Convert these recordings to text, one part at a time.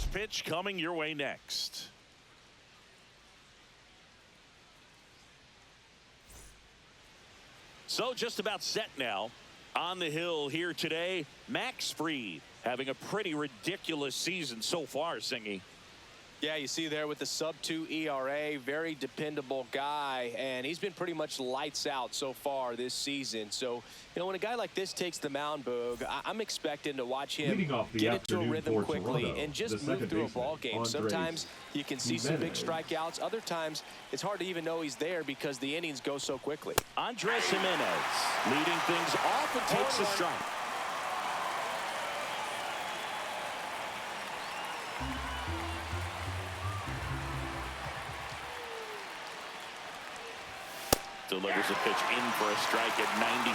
First pitch coming your way next. So just about set now. On the hill here today, Max Fried having a pretty ridiculous season so far, Singy. Yeah, you see there with the sub-2 ERA, very dependable guy, and he's been pretty much lights out so far this season. So, you know, when a guy like this takes the mound, Boog, I'm expecting to watch him get into a rhythm quickly and just move through a ball game. Sometimes you can see some big strikeouts. Other times it's hard to even know he's there because the innings go so quickly. Andres Jimenez leading things off and takes a strike. Delivers a pitch in for a strike at 95.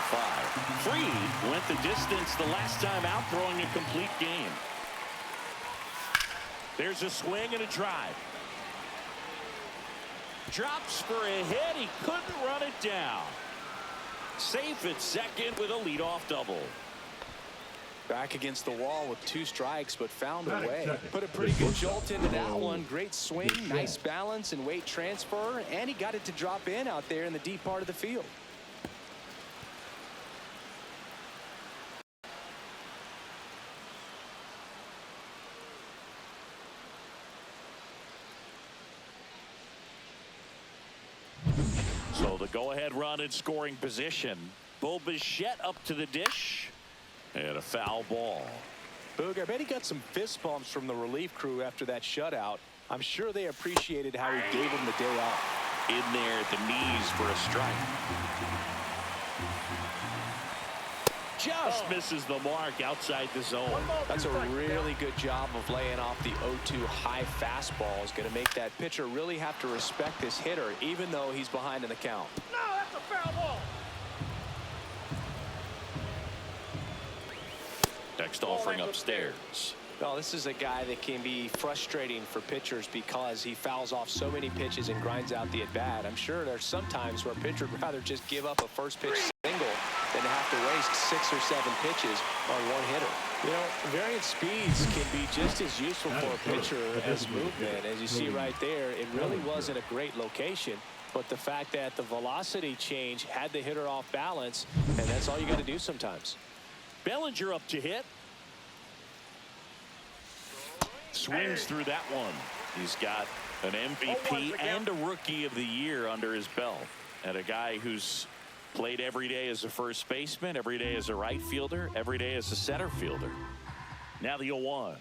Fried went the distance the last time out, throwing a complete game. There's a swing and a drive. Drops for a hit. He couldn't run it down. Safe at second with a leadoff double. Back against the wall with 2 strikes, but found a way. Put a pretty good jolt into that one. Great swing, nice balance and weight transfer, and he got it to drop in out there in the deep part of the field. So the go-ahead run in scoring position. Bo Bichette up to the dish. And a foul ball. Boog, I bet he got some fist bumps from the relief crew after that shutout. I'm sure they appreciated how he gave him the day off. In there at the knees for a strike. Just misses the mark outside the zone. That's a really good job of laying off the 0-2 high fastball. Is going to make that pitcher really have to respect this hitter, even though he's behind in the count. No, that's a foul ball. Next offering upstairs. Well, this is a guy that can be frustrating for pitchers because he fouls off so many pitches and grinds out the at-bat. I'm sure there's some times where a pitcher would rather just give up a first pitch single than to have to waste 6 or 7 pitches on one hitter. You know, variant speeds can be just as useful for a pitcher as movement. As you see right there, it really wasn't a great location. But the fact that the velocity change had the hitter off balance, and that's all you got to do sometimes. Bellinger up to hit. Swings through that one. He's got an MVP and a Rookie of the Year under his belt. And a guy who's played every day as a first baseman, every day as a right fielder, every day as a center fielder. Now the 0-1.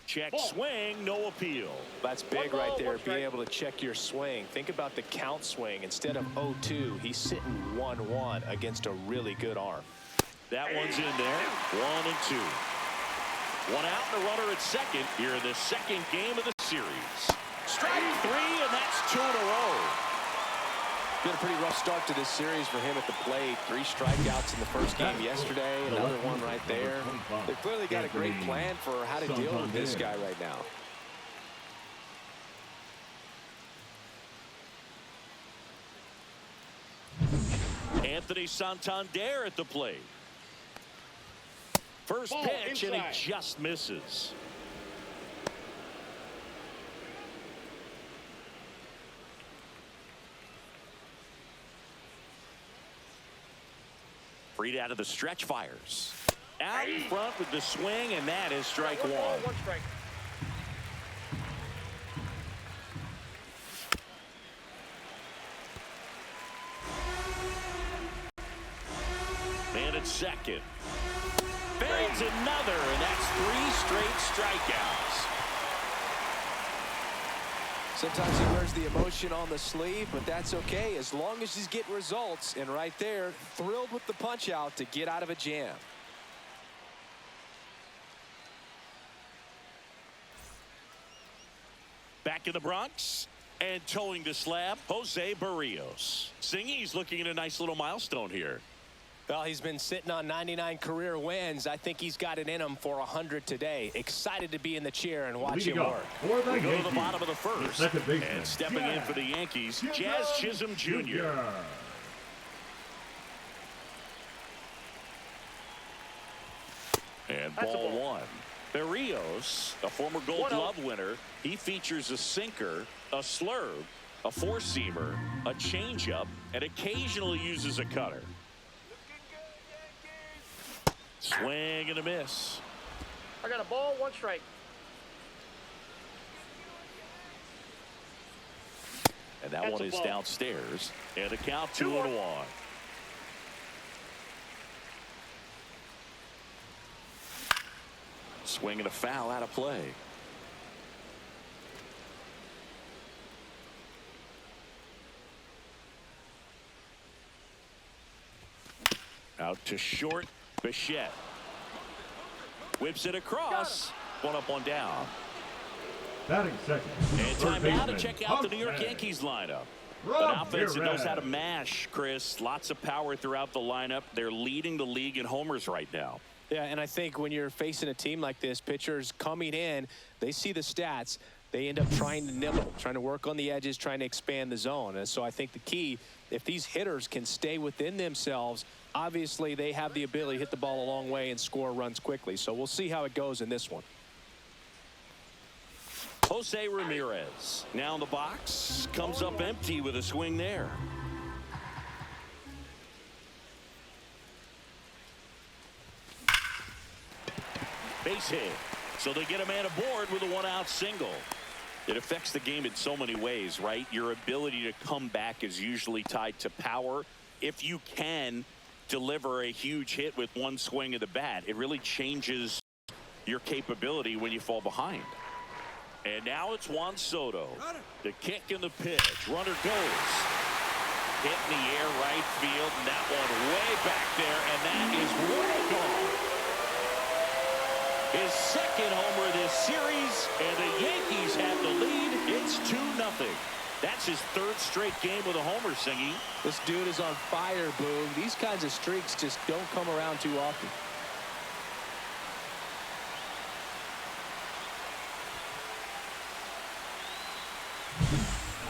Check swing, no appeal. That's big right there, being able to check your swing. Think about the count swing. Instead of 0-2, he's sitting 1-1 against a really good arm. That one's in there. 1-2. One out and a runner at second here in the second game of the series. Strike 3, and that's 2 in a row. Been a pretty rough start to this series for him at the plate. 3 strikeouts in the first game yesterday, another one right there. They've clearly got a great plan for how to deal with this guy right now. Anthony Santander at the plate. First pitch, and he just misses. Fried out of the stretch, fires. Out in front with the swing, and that is strike 1. And at second. Fades another, and that's 3 straight strikeouts. Sometimes he wears the emotion on the sleeve, but that's okay as long as he's getting results. And right there, thrilled with the punch out to get out of a jam. Back in the Bronx and towing the slab, Jose Barrios. Singy's looking at a nice little milestone here. Well, he's been sitting on 99 career wins. I think he's got it in him for 100 today. Excited to be in the chair and watch him work. We go to the bottom of the first. And stepping in for the Yankees, Jazz Chisholm Jr. And ball 1. Berrios, a former Gold Glove winner, he features a sinker, a slurve, a four-seamer, a changeup, and occasionally uses a cutter. Swing and a miss. I got a ball, 1 strike. And that one is downstairs. And the count 2-1. Swing and a foul out of play. Out to short. Bichette whips it across. 1 up, 1 down. Batting second. And time now to check out the New York Yankees lineup. An offense that knows how to mash, Chris. Lots of power throughout the lineup. They're leading the league in homers right now. Yeah, and I think when you're facing a team like this, pitchers coming in, they see the stats. They end up trying to nibble, trying to work on the edges, trying to expand the zone. And so I think the key, if these hitters can stay within themselves, obviously they have the ability to hit the ball a long way and score runs quickly. So we'll see how it goes in this one. Jose Ramirez now in the box, comes up empty with a swing there. Base hit. So they get a man aboard with a 1-out single. It affects the game in so many ways, right? Your ability to come back is usually tied to power. If you can deliver a huge hit with 1 swing of the bat, it really changes your capability when you fall behind. And now it's Juan Soto. The kick and the pitch. Runner goes. Hit in the air right field. And that one way back there. And that is way gone. His second homer this series. And the Yankees have the lead. It's 2-0. That's his 3rd straight game with a homer, Singy. This dude is on fire, Boog. These kinds of streaks just don't come around too often.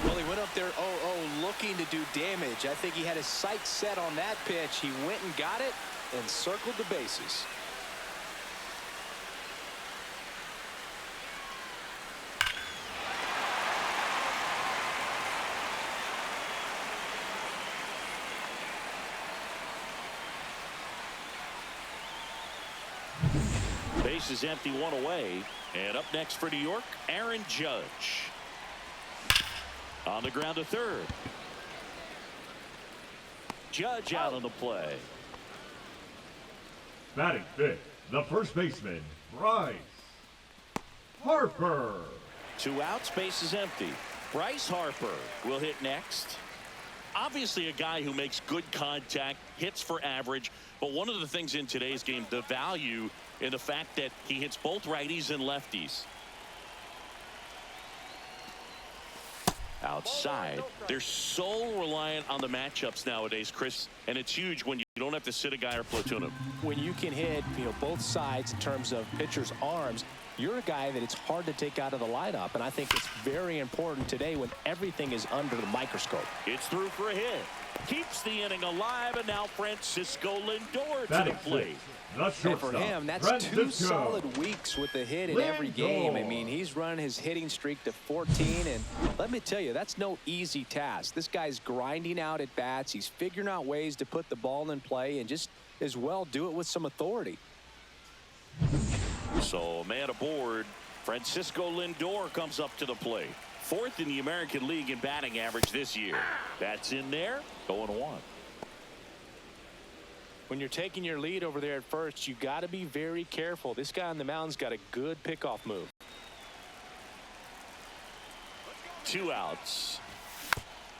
Well, he went up there 0-0 looking to do damage. I think he had his sights set on that pitch. He went and got it and circled the bases. Base is empty, 1 away. And up next for New York, Aaron Judge. On the ground to third. Judge out on the play. Batting fifth, the first baseman, Bryce Harper. 2 outs, base is empty. Bryce Harper will hit next. Obviously a guy who makes good contact, hits for average, but one of the things in today's game, the value in the fact that he hits both righties and lefties. Outside. They're so reliant on the matchups nowadays, Chris, and it's huge when you don't have to sit a guy or platoon him. When you can hit, both sides in terms of pitchers' arms, you're a guy that it's hard to take out of the lineup, and I think it's very important today when everything is under the microscope. It's through for a hit. Keeps the inning alive, and now Francisco Lindor to the plate. And for him, that's 2 solid weeks with a hit in every game. I mean, he's running his hitting streak to 14, and let me tell you, that's no easy task. This guy's grinding out at bats. He's figuring out ways to put the ball in play and just as well do it with some authority. So, man aboard. Francisco Lindor comes up to the plate. 4th in the American League in batting average this year. That's in there. 0-1. When you're taking your lead over there at first, you got to be very careful. This guy on the mound's got a good pickoff move. 2 outs.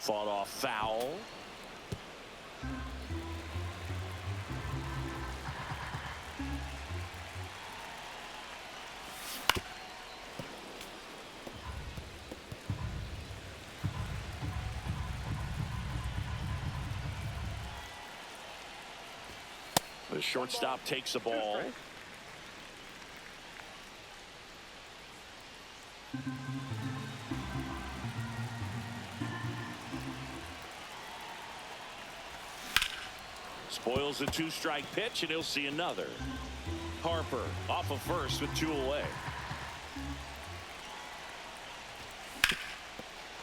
Fought off foul. The shortstop takes the ball. Spoils the 2-strike pitch, and he'll see another. Harper off of first with 2 away.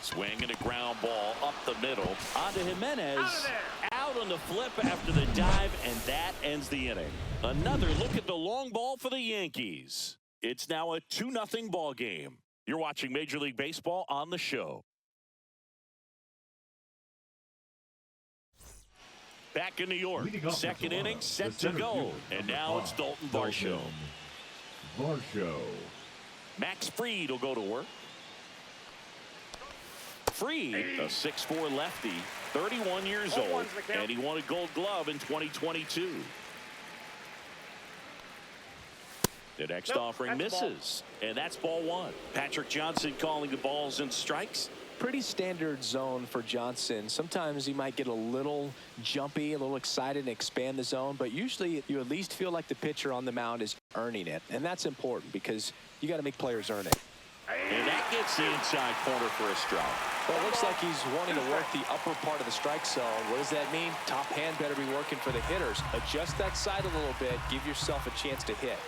Swing and a ground ball up the middle. On to Jimenez. Out on the flip after the dive, and that ends the inning. Another look at the long ball for the Yankees. It's now a 2-0 ball game. You're watching Major League Baseball on the show. Back in New York, second inning set to go. And now it's Dalton Varsho. Max Fried will go to work. Fried, a 6'4" lefty, 31 years old, and he won a Gold Glove in 2022. The next offering misses, and that's ball 1. Patrick Johnson calling the balls and strikes. Pretty standard zone for Johnson. Sometimes he might get a little jumpy, a little excited and expand the zone, but usually you at least feel like the pitcher on the mound is earning it, and that's important because you got to make players earn it. And that gets the inside corner for a strike. Well, it looks like he's wanting to work the upper part of the strike zone. What does that mean? Top hand better be working for the hitters. Adjust that side a little bit. Give yourself a chance to hit.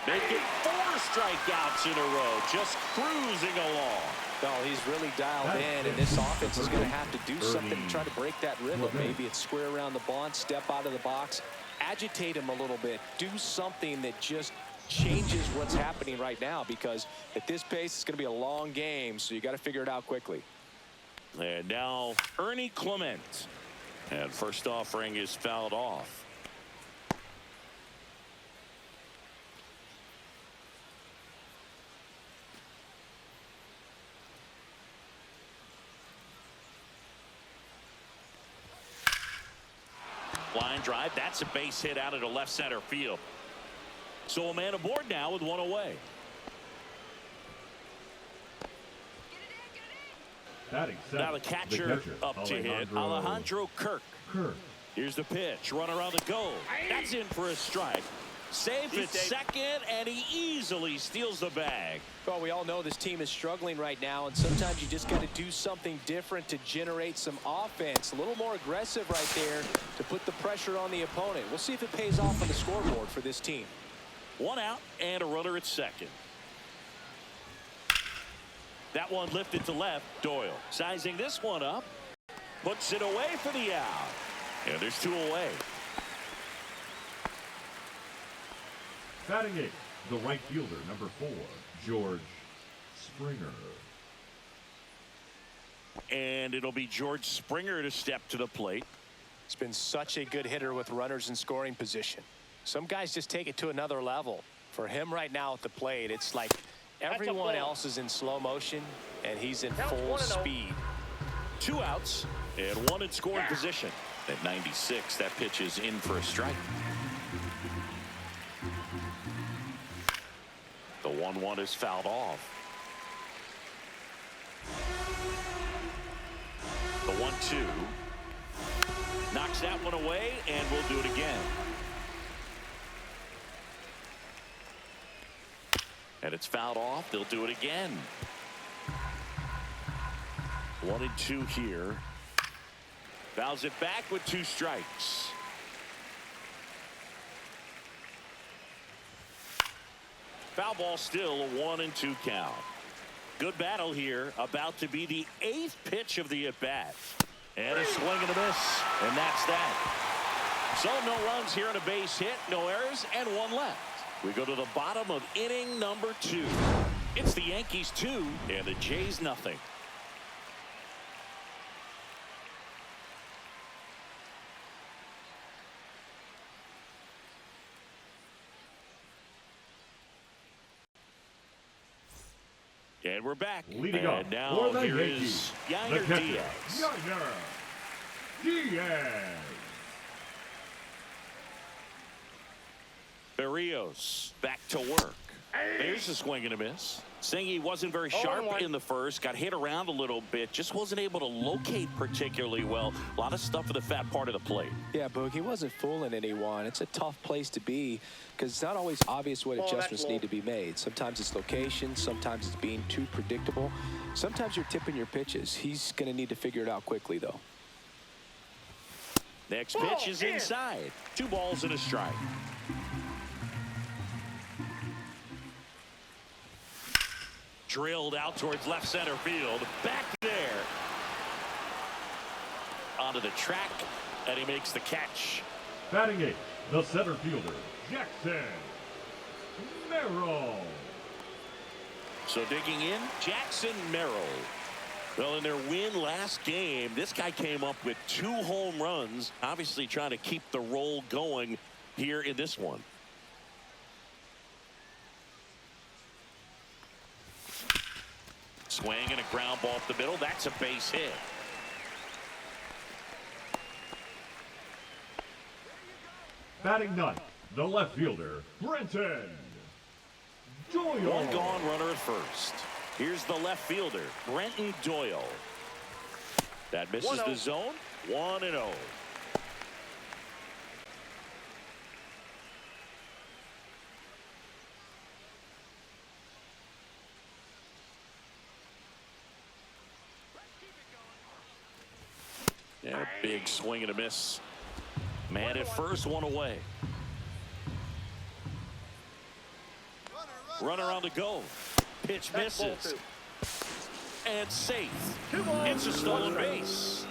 Make it 4 strikeouts in a row, just cruising along. No, he's really dialed in, and this offense is going to have to do something to try to break that rhythm. Maybe it's square around the bunt, step out of the box, agitate him a little bit, do something that just changes what's happening right now, because at this pace it's going to be a long game, so you got to figure it out quickly. And now Ernie Clement, and first offering is fouled off. Line drive, that's a base hit out of the left center field. So a man aboard now with 1 away. Now the catcher up to hit, Alejandro Kirk. Here's the pitch, runner on the go. That's in for a strike. Safe at second, and he easily steals the bag. Well, we all know this team is struggling right now, and sometimes you just got to do something different to generate some offense. A little more aggressive right there to put the pressure on the opponent. We'll see if it pays off on the scoreboard for this team. 1 out and a runner at second. That one lifted to left. Doyle sizing this one up. Puts it away for the out. And there's 2 away. Batting 8th, the right fielder, number 4, George Springer. And it'll be George Springer to step to the plate. He's been such a good hitter with runners in scoring position. Some guys just take it to another level. For him right now at the plate, it's like everyone else is in slow motion, and he's in full speed. 2 outs and 1 in scoring position. At 96, that pitch is in for a strike. The 1-1 is fouled off. The 1-2 knocks that one away, and we'll do it again. And it's fouled off. They'll do it again. 1-2 here. Fouls it back with 2 strikes. Foul ball still, a 1-2 count. Good battle here. About to be the 8th pitch of the at-bat. And a swing and a miss. And that's that. So no runs here on a base hit, no errors, and 1 left. We go to the bottom of inning number 2. It's the Yankees 2 and the Jays nothing. And we're back. Leading up and now for the here Yankees, is Yainer Diaz. Yainer Diaz. Berrios back to work. There's a swing and a miss. Saying he wasn't very sharp in the first, got hit around a little bit, just wasn't able to locate particularly well. A lot of stuff in the fat part of the plate. Yeah, Boog, he wasn't fooling anyone. It's a tough place to be because it's not always obvious what adjustments need to be made. Sometimes it's location, sometimes it's being too predictable. Sometimes you're tipping your pitches. He's going to need to figure it out quickly, though. Next pitch is inside. 2 balls and a strike. Drilled out towards left center field. Back there. Onto the track, and he makes the catch. Batting 8, the center fielder, Jackson Merrill. So digging in, Jackson Merrill. Well, in their win last game, this guy came up with 2 home runs, obviously trying to keep the roll going here in this one. Swing and a ground ball up the middle. That's a base hit. Batting 9th, the left fielder, Brenton Doyle. 1 gone, runner at first. Here's the left fielder, Brenton Doyle. That misses the zone. 1-0. Yeah, big swing and a miss. Man at first, 1 away. Runner on the go. Pitch misses. And safe. It's a stolen base.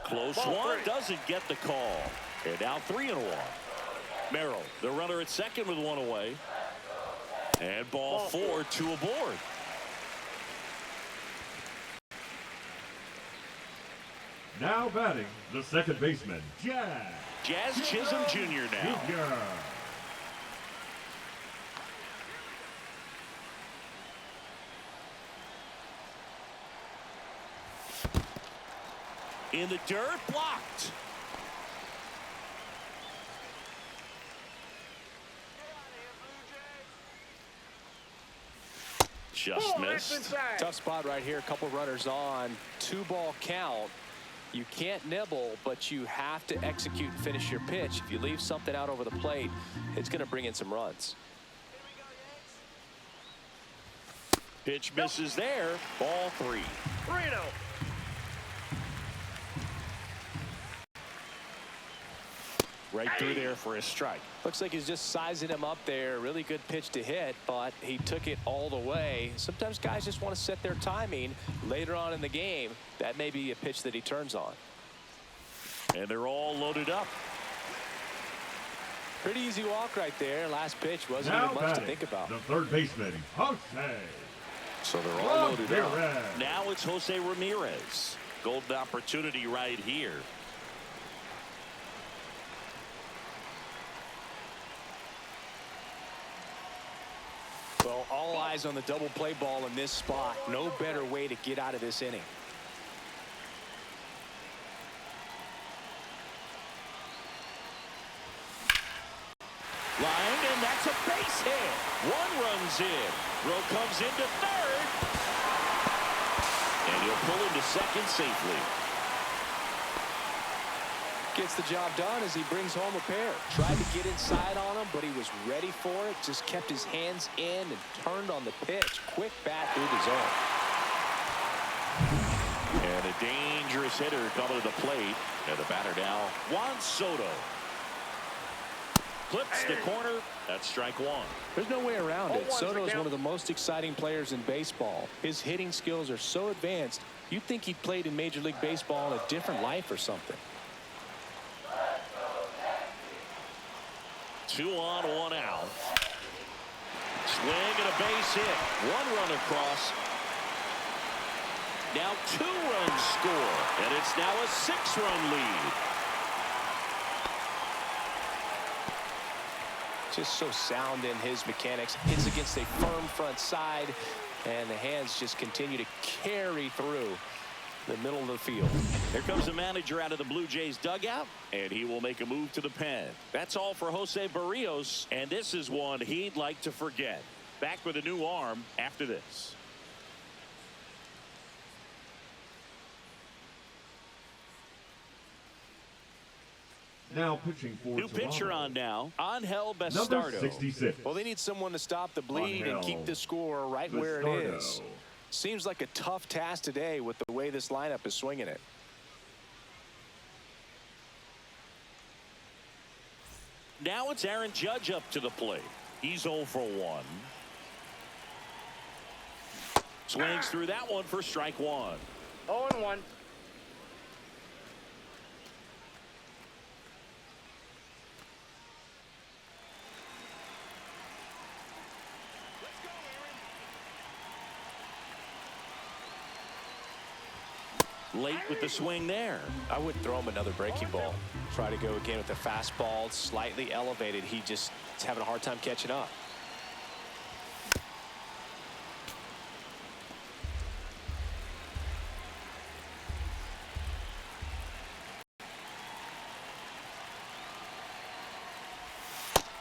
Close one, doesn't get the call. And now 3-1. Merrill, the runner at second with 1 away. And ball 4, 2 aboard. Now batting, the second baseman, Jazz Chisholm Jr. now. In the dirt, blocked. Just missed. Tough spot right here. A couple runners on. 2-ball count. You can't nibble, but you have to execute and finish your pitch. If you leave something out over the plate, it's going to bring in some runs. Pitch misses there. Ball 3. 3-0. Right through there for a strike. Looks like he's just sizing him up there. Really good pitch to hit, but he took it all the way. Sometimes guys just want to set their timing later on in the game. That may be a pitch that he turns on. And they're all loaded up. Pretty easy walk right there. Last pitch wasn't now even much batting, to think about. the third baseman, Jose. So they're all loaded up. Now it's Jose Ramirez. Golden opportunity right here. Well, all eyes on the double play ball in this spot. No better way to get out of this inning. Lined, and that's a base hit. 1 runs in. Throw comes into third. And he'll pull into second safely. Gets the job done as he brings home a pair. Tried to get inside on him, but he was ready for it. Just kept his hands in and turned on the pitch. Quick bat through the zone. And a dangerous hitter coming to the plate. And the batter now, Juan Soto. Clips the corner. That's strike 1. There's no way around it. Soto is one of the most exciting players in baseball. His hitting skills are so advanced, you'd think he'd played in Major League Baseball in a different life or something. 2 on, 1 out. Swing and a base hit. 1 run across. Now 2 runs score. And it's now a 6-run lead. Just so sound in his mechanics. Hits against a firm front side. And the hands just continue to carry through the middle of the field. Here comes the manager out of the Blue Jays dugout, and he will make a move to the pen. That's all for Jose Barrios, and this is one he'd like to forget. Back with a new arm after this. Now pitching for New pitcher Toronto, on now. Angel number Bastardo. 66. Well, they need someone to stop the bleed and keep the score right where it is. Seems like a tough task today with the way this lineup is swinging it. Now it's Aaron Judge up to the plate. He's 0 for 1. Swings through that one for strike 1. 0-1. Late with the swing there. I would throw him another breaking ball. Try to go again with the fastball slightly elevated. He just is having a hard time catching up.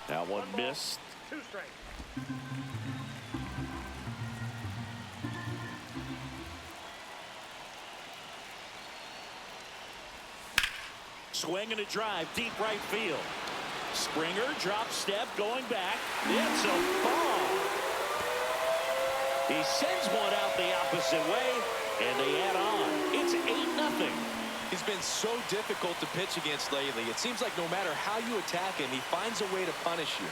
That one missed. 2 strikes. Swing and a drive, deep right field. Springer, drop step, going back. It's a ball. He sends one out the opposite way, and they add on. It's 8-0. He's been so difficult to pitch against lately. It seems like no matter how you attack him, he finds a way to punish you.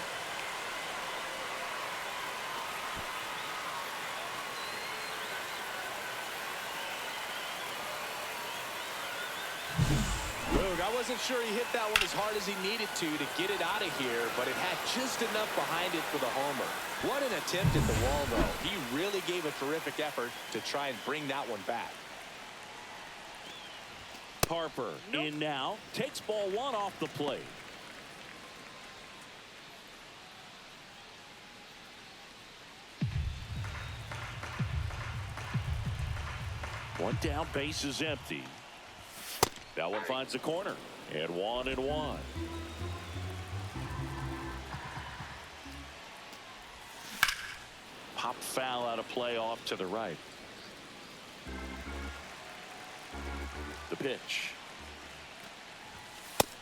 I wasn't sure he hit that one as hard as he needed to get it out of here, but it had just enough behind it for the homer. What an attempt at the wall, though. He really gave a terrific effort to try and bring that one back. Harper in now, takes ball 1 off the plate. One down, base is empty. That one finds the corner, and 1-1. Pop foul out of play off to the right. The pitch.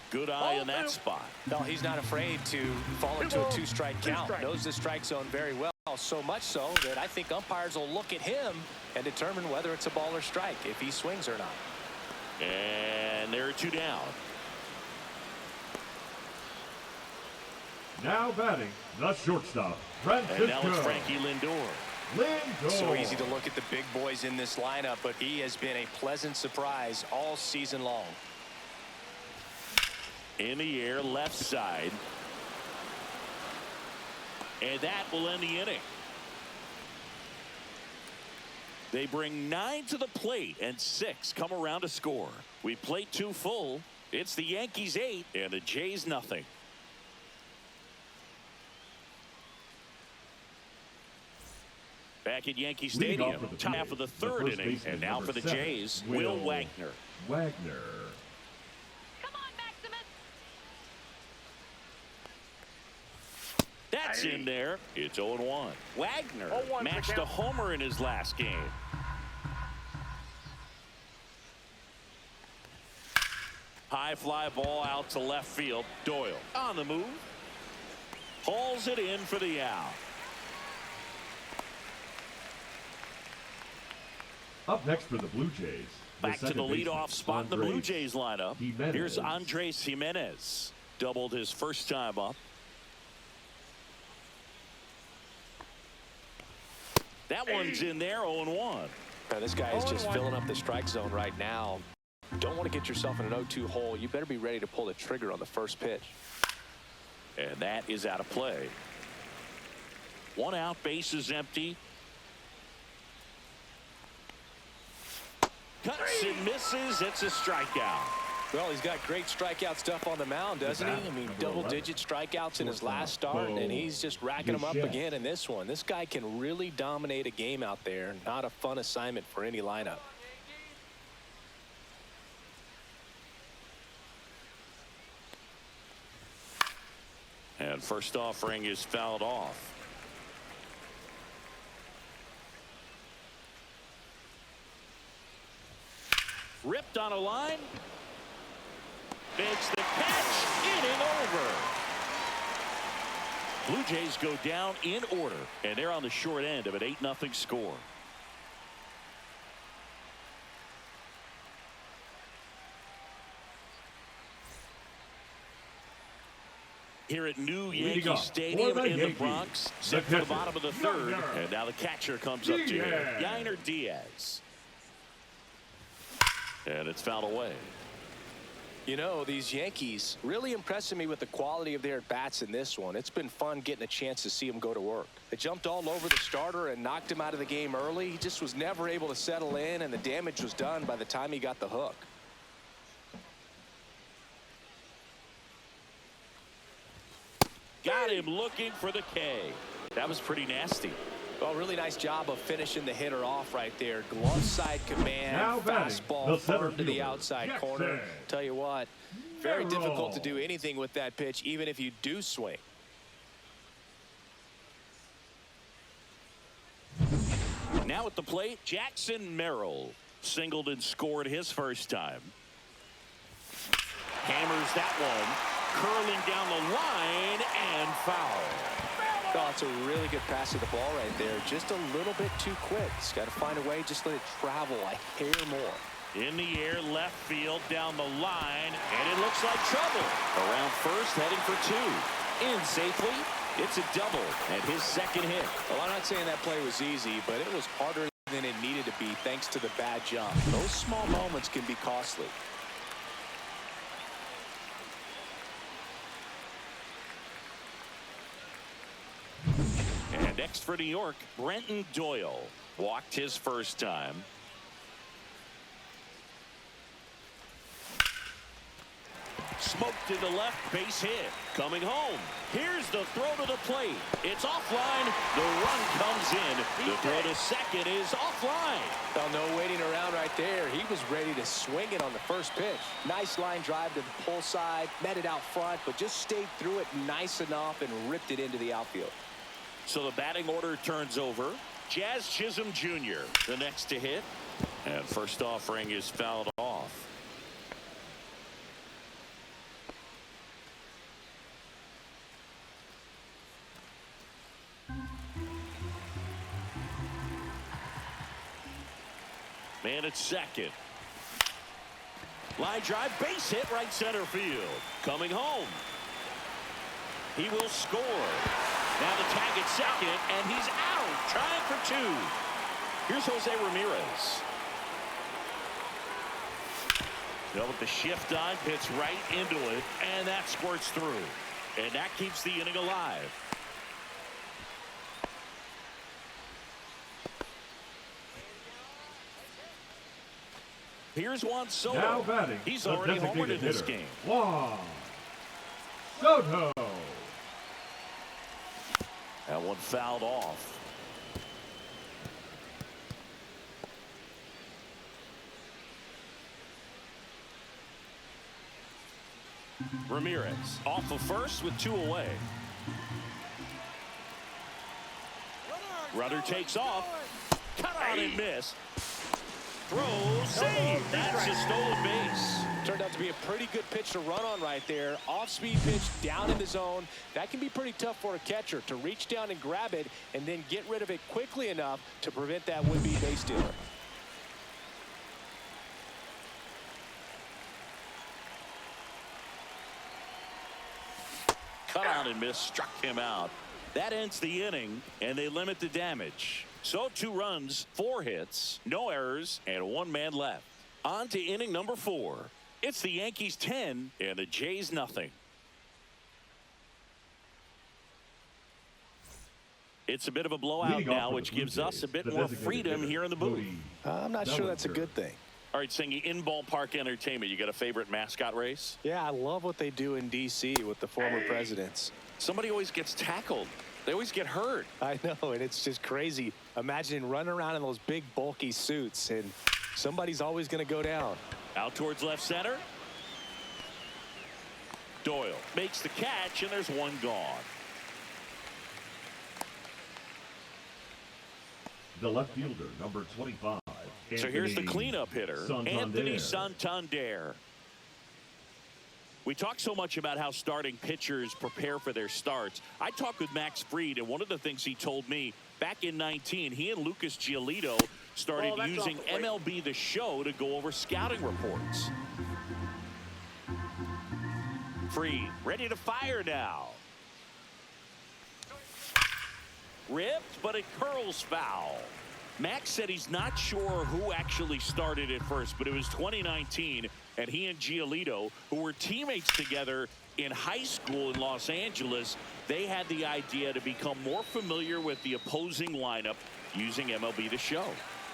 Good eye in that spot. No, he's not afraid to fall into a 2-strike count. Knows the strike zone very well, so much so that I think umpires will look at him and determine whether it's a ball or strike, if he swings or not. And there are 2 down. Now batting, the shortstop, Francisco. And now it's Frankie Lindor. So easy to look at the big boys in this lineup, but he has been a pleasant surprise all season long. In the air, left side. And that will end the inning. They bring 9 to the plate, and 6 come around to score. We plate 2 full. It's the Yankees 8 and the Jays nothing. Back at Yankee Stadium, top half of the 3rd inning, and now for the Jays, Will Wagner. Come on, Maximus. That's in there. It's 0-1. Wagner matched a homer in his last game. High fly ball out to left field. Doyle on the move. Hauls it in for the out. Up next for the Blue Jays. Back to the leadoff spot in the Blue Jays lineup. Here's Andres Jimenez. Doubled his first time up. That one's in there, 0-1. This guy is just filling up the strike zone right now. Don't want to get yourself in an 0-2 hole. You better be ready to pull the trigger on the first pitch. And that is out of play. 1 out, base is empty. Cuts and misses. It's a strikeout. Well, he's got great strikeout stuff on the mound, doesn't he? I mean, double-digit strikeouts in his last start, and he's just racking them up again in this one. This guy can really dominate a game out there. Not a fun assignment for any lineup. And first offering is fouled off. Ripped on a line. Makes the catch. Blue Jays go down in order, and they're on the short end of an 8-0 score. Here at new Yankee Stadium in the Bronx, set for the bottom of the third, and now the catcher comes up to him, Yainer Diaz. And it's fouled away. You know, these Yankees really impressing me with the quality of their bats in this one. It's been fun getting a chance to see them go to work. They jumped all over the starter and knocked him out of the game early. He just was never able to settle in, and the damage was done by the time he got the hook. Got him looking for the K. That was pretty nasty. Well, really nice job of finishing the hitter off right there. Glove side command, now fastball firm to the outside corner. Tell you what, very difficult to do anything with that pitch, even if you do swing. Now at the plate, Jackson Merrill singled and scored his first time. Hammers that one. Curling down the line and foul. Oh, it's a really good pass of the ball right there. Just a little bit too quick. He's got to find a way, just let it travel a hair more. In the air, left field, down the line, and it looks like trouble. Around first, heading for two. In safely, it's a double, and his second hit. Well, I'm not saying that play was easy, but it was harder than it needed to be thanks to the bad jump. Those small moments can be costly. And next for New York, Brenton Doyle walked his first time. Smoked to the left, base hit. Coming home. Here's the throw to the plate. It's offline. The run comes in. The throw to second is offline. Well, no waiting around right there. He was ready to swing it on the first pitch. Nice line drive to the pull side. Met it out front, but just stayed through it nice enough and ripped it into the outfield. So the batting order turns over. Jazz Chisholm Jr. the next to hit. And first offering is fouled off. Man at second. Line drive, base hit, right center field. Coming home. He will score. Now the tag at second, and he's out, trying for two. Here's Jose Ramirez. Now with the shift on, hits right into it, and that squirts through. And that keeps the inning alive. Here's Juan Soto. Now batting, he's already homered in this game. Juan Soto. That one fouled off. Ramirez off of first with two away. Runner takes off. Cut out and miss. Throw, save. That's a stolen base. Turned out to be a pretty good pitch to run on right there. Off-speed pitch down in the zone. That can be pretty tough for a catcher to reach down and grab it and then get rid of it quickly enough to prevent that would-be base stealer. Cut out and miss, struck him out. That ends the inning, and they limit the damage. So 2 runs, 4 hits, no errors, and 1 man left. On to inning number 4. It's the Yankees 10 and the Jays nothing. It's a bit of a blowout now, which gives us a bit more freedom here in the booth. I'm not sure that's a good thing. All right, Singy, in ballpark entertainment, you got a favorite mascot race? Yeah, I love what they do in D.C. with the former presidents. Somebody always gets tackled. They always get hurt. I know, and it's just crazy. Imagine running around in those big, bulky suits, and somebody's always going to go down. Out towards left center. Doyle makes the catch, and there's 1 gone. The left fielder, number 25. So here's the cleanup hitter, Santander. Anthony Santander. We talk so much about how starting pitchers prepare for their starts. I talked with Max Fried, and one of the things he told me back in 19, he and Lucas Giolito started using MLB The Show to go over scouting reports. Fried ready to fire now. Ripped, but it curls foul. Max said he's not sure who actually started at first, but it was 2019, and he and Giolito, who were teammates together in high school in Los Angeles, they had the idea to become more familiar with the opposing lineup using MLB The Show.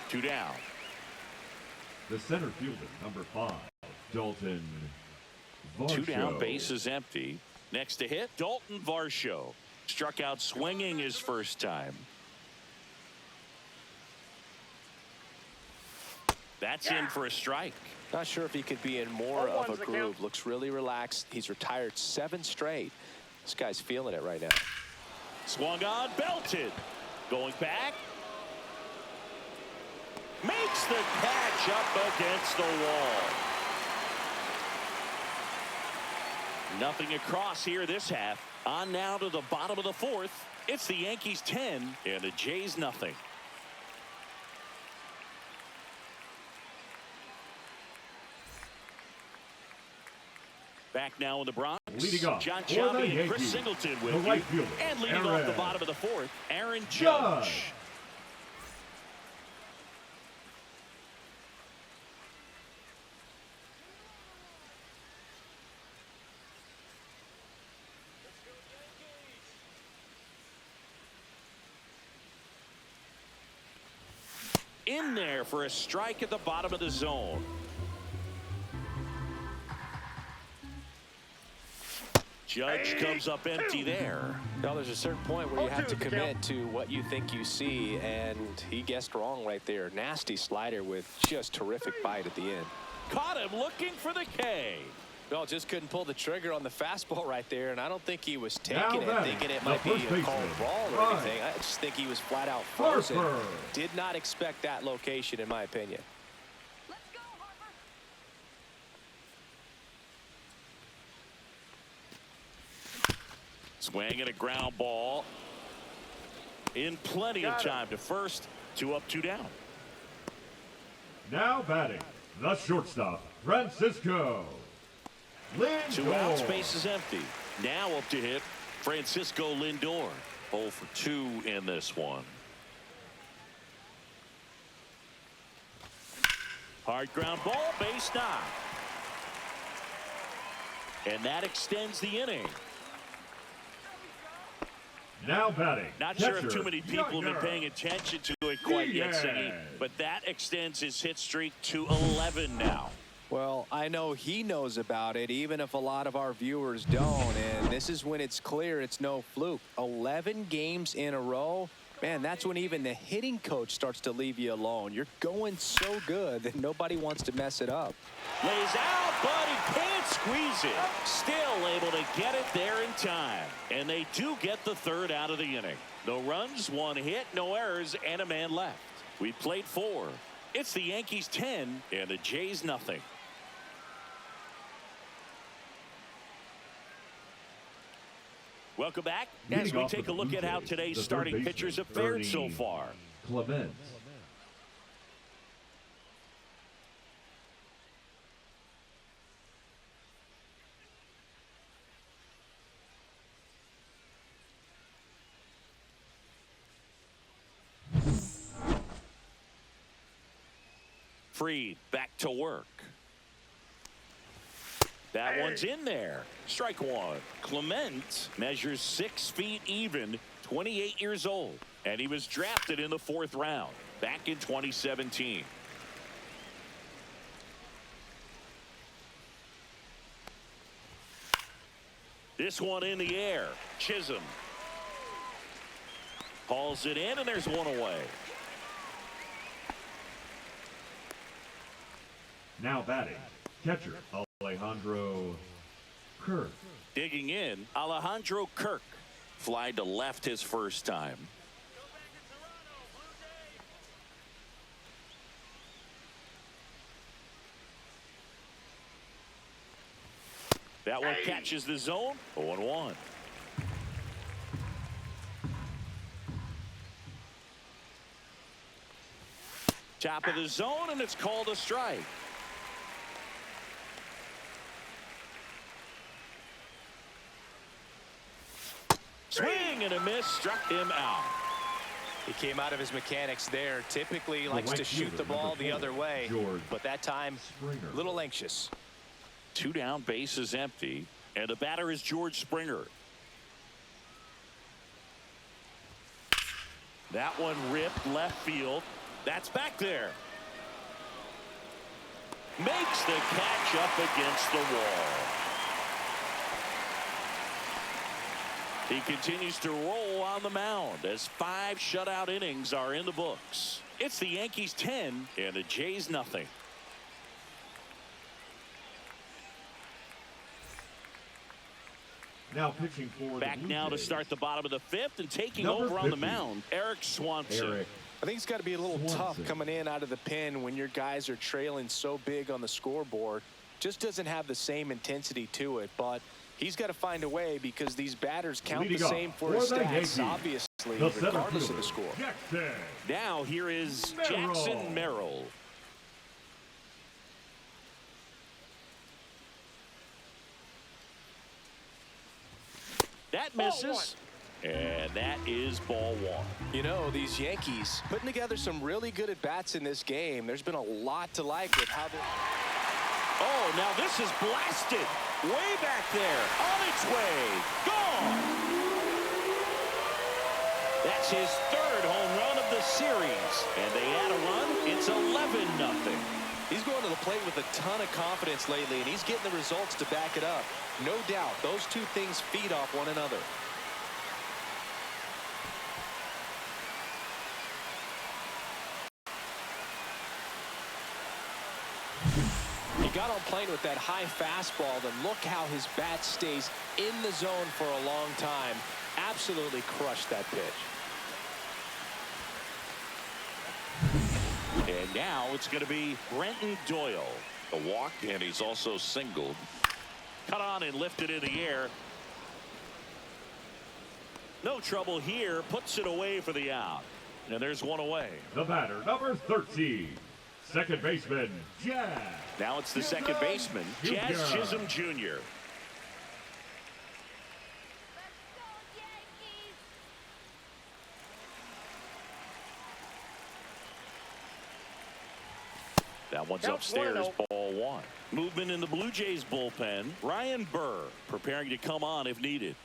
2 down. The center fielder, number 5, Dalton Varsho. 2 down, base is empty. Next to hit, Dalton Varsho. Struck out swinging his first time. That's in for a strike. Not sure if he could be in more of a groove. Looks really relaxed. He's retired 7 straight. This guy's feeling it right now. Swung on, belted. Going back. Makes the catch up against the wall. Nothing across here this half. On now to the bottom of the 4th. It's the Yankees 10 and the Jays nothing. Back now in the Bronx. Leading off John for the Chavi and Yankees, Chris Singleton with the you. right fielder, And leading off the bottom of the 4th, Aaron Judge. Judge. In there for a strike at the bottom of the zone. Judge comes up empty there. Now there's a certain point where you have to commit to what you think you see, and he guessed wrong right there. Nasty slider with just terrific bite at the end. Caught him looking for the K. Well, just couldn't pull the trigger on the fastball right there, and I don't think he was taking it, thinking it might be a called ball or anything. I just think he was flat out frozen. Harper. Did not expect that location, in my opinion. Let's go, Harper. Swing and a ground ball. In plenty of time to first. 2 up, 2 down. Now batting, the shortstop, Francisco Lindor. 2 outs, base is empty. Now up to hit, Francisco Lindor. 0 for 2 in this one. Hard ground ball, base knock. And that extends the inning. Now batting, Not catcher, sure if too many people have been paying attention to it quite yet, Singy, but that extends his hit streak to 11 now. Well, I know he knows about it, even if a lot of our viewers don't. And this is when it's clear it's no fluke. 11 games in a row. Man, that's when even the hitting coach starts to leave you alone. You're going so good that nobody wants to mess it up. Lays out, but he can't squeeze it. Still able to get it there in time. And they do get the 3rd out of the inning. No runs, 1 hit, no errors, and a man left. We played 4. It's the Yankees 10 and the Jays nothing. Welcome back as we take a look at how today's starting pitchers have fared so far. Clement. Fried back to work. That one's in there. Strike 1. Clement measures 6 feet even, 28 years old, and he was drafted in the 4th round back in 2017. This one in the air. Chisholm hauls it in, and there's 1 away. Now batting, catcher, Alejandro Kirk. Digging in, Alejandro Kirk. Fly to left his first time. That one catches the zone. 0-1. Top of the zone, and it's called a strike. Swing and a miss, struck him out. He came out of his mechanics there. Typically likes to shoot the ball the other way, but that time a little anxious. 2 down, base is empty, and the batter is George Springer. That one ripped left field. That's back there. Makes the catch up against the wall. He continues to roll on the mound as 5 shutout innings are in the books. It's the Yankees 10 and the Jays nothing. Now pitching for Back the Blue now to Jays. start the bottom of the 5th and taking Number over on the 50. mound, Eric Swanson. I think it's got to be a little tough Swanson. coming in out of the pen when your guys are trailing so big on the scoreboard. Just doesn't have the same intensity to it, but he's got to find a way because these batters count Leading the off same for for his the stats, Yankees, obviously, the center regardless of the fielder, score. Jackson. Now here is Merrill. Jackson Merrill. That misses. And that is ball 1. You know, these Yankees putting together some really good at-bats in this game. There's been a lot to like with how they're... Oh, now this is blasted. Way back there. On its way. Gone. That's his 3rd home run of the series. And they add a run. It's 11-0. He's going to the plate with a ton of confidence lately, and he's getting the results to back it up. No doubt, those two things feed off one another. He got on plane with that high fastball, then look how his bat stays in the zone for a long time. Absolutely crushed that pitch. And now it's going to be Brenton Doyle. A walk, and he's also singled. Cut on and lifted in the air. No trouble here. Puts it away for the out. And there's one away. The batter, number 13, second baseman, Jazz. Now it's the second baseman, Jazz Chisholm Jr. Let's go, Yankees! That one's Counts upstairs, 1-0. ball 1. Movement in the Blue Jays bullpen. Ryan Burr preparing to come on if needed.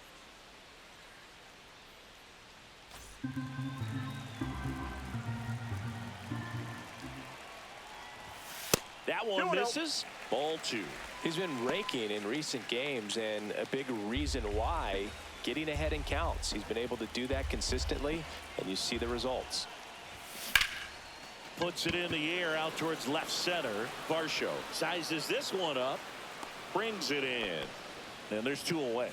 That one 2-0. misses. Ball 2. He's been raking in recent games, and a big reason why, getting ahead in counts. He's been able to do that consistently, and you see the results. Puts it in the air out towards left center. Varsho sizes this one up. Brings it in. And there's 2 away.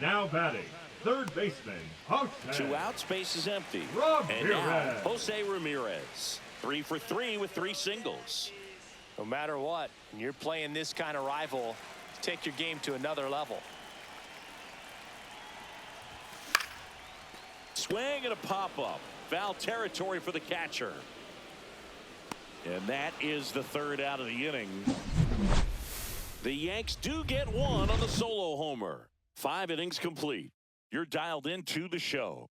Now batting, third baseman, Jose. 2 out, space is empty. And now Ramirez. Jose Ramirez. 3 for 3 with 3 singles. No matter what, when you're playing this kind of rival, take your game to another level. Swing and a pop-up. Foul territory for the catcher. And that is the 3rd out of the inning. The Yanks do get 1 on the solo homer. 5 innings complete. You're dialed into the show.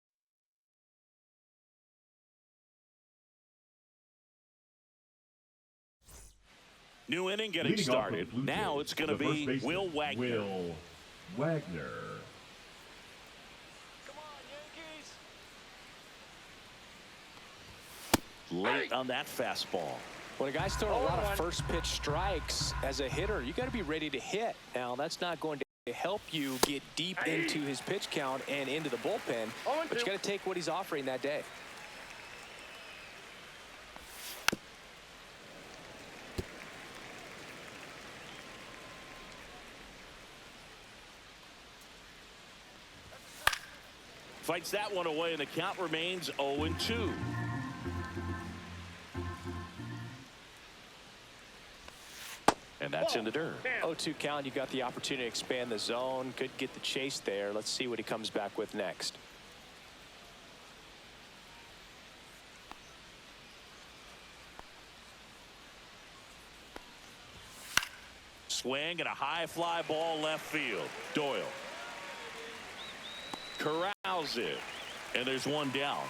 New inning getting Leading off for the started. Blue Now Jays, it's going to the first be baseman, Will Wagner. Will Wagner. Come on, Yankees! Late on that fastball. When a guy's throwing a lot of 0-1. first pitch strikes as a hitter, you got to be ready to hit. Now, that's not going to help you get deep into his pitch count and into the bullpen, but you got to take what he's offering that day. Fights that one away, and the count remains 0-2. And that's in the dirt. 0-2 count. You got the opportunity to expand the zone. Could get the chase there. Let's see what he comes back with next. Swing and a high fly ball left field. Doyle corrals it, and there's one down.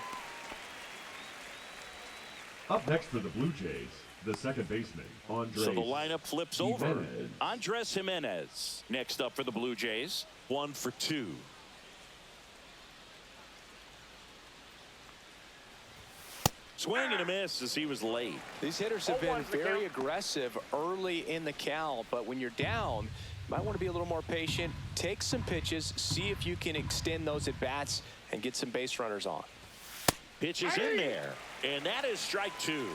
Up next for the Blue Jays, the second baseman, Andres. So the lineup flips over. Jimenez. Andres Jimenez next up for the Blue Jays. 1 for 2. Swing and a miss as he was late. These hitters have been very aggressive early in the count, but when you're down, you might want to be a little more patient. Take some pitches, see if you can extend those at bats and get some base runners on. Pitch is in there, and that is strike 2.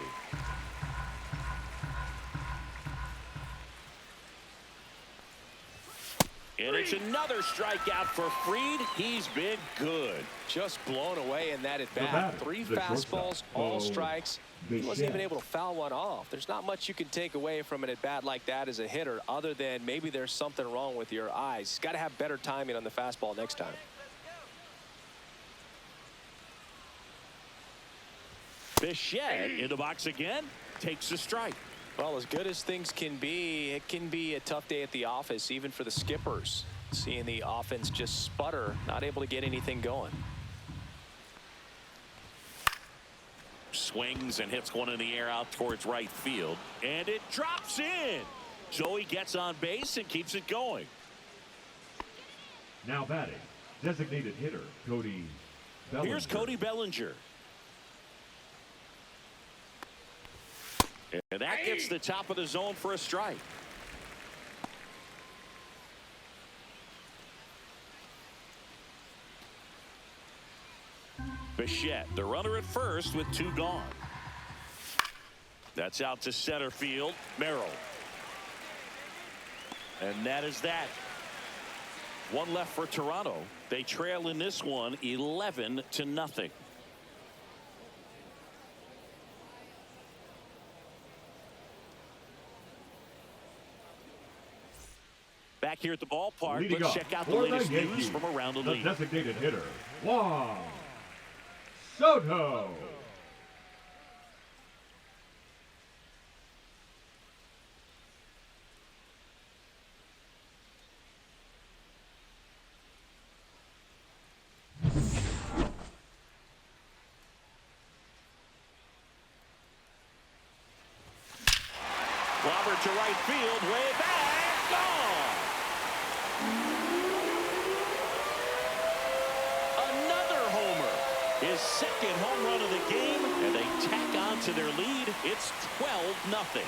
And it's another strikeout for Fried. He's been good. Just blown away in that at bat. batter, 3 the fastballs, shortstop, all strikes. He wasn't Bichette. even able to foul one off. There's not much you can take away from an at bat like that as a hitter, other than maybe there's something wrong with your eyes. He's got to have better timing on the fastball next time. Bichette in the box again. Takes a strike. Well, as good as things can be, it can be a tough day at the office, even for the skippers. Seeing the offense just sputter, not able to get anything going. Swings and hits one in the air out towards right field. And it drops in. So he gets on base and keeps it going. Now batting, designated hitter, Cody Bellinger. Here's Cody Bellinger. And that gets the top of the zone for a strike. Bichette, the runner at first with 2 gone. That's out to center field. Merrill. And that is that. 1 left for Toronto. They trail in this one 11-0. Back here at the ballpark, Leading let's off check out the for latest Yankees, news from around the league. Designated hitter, Juan Soto. Robert to right field, way back, gone. Another homer. His second home run of the game, and they tack on to their lead. It's 12-0.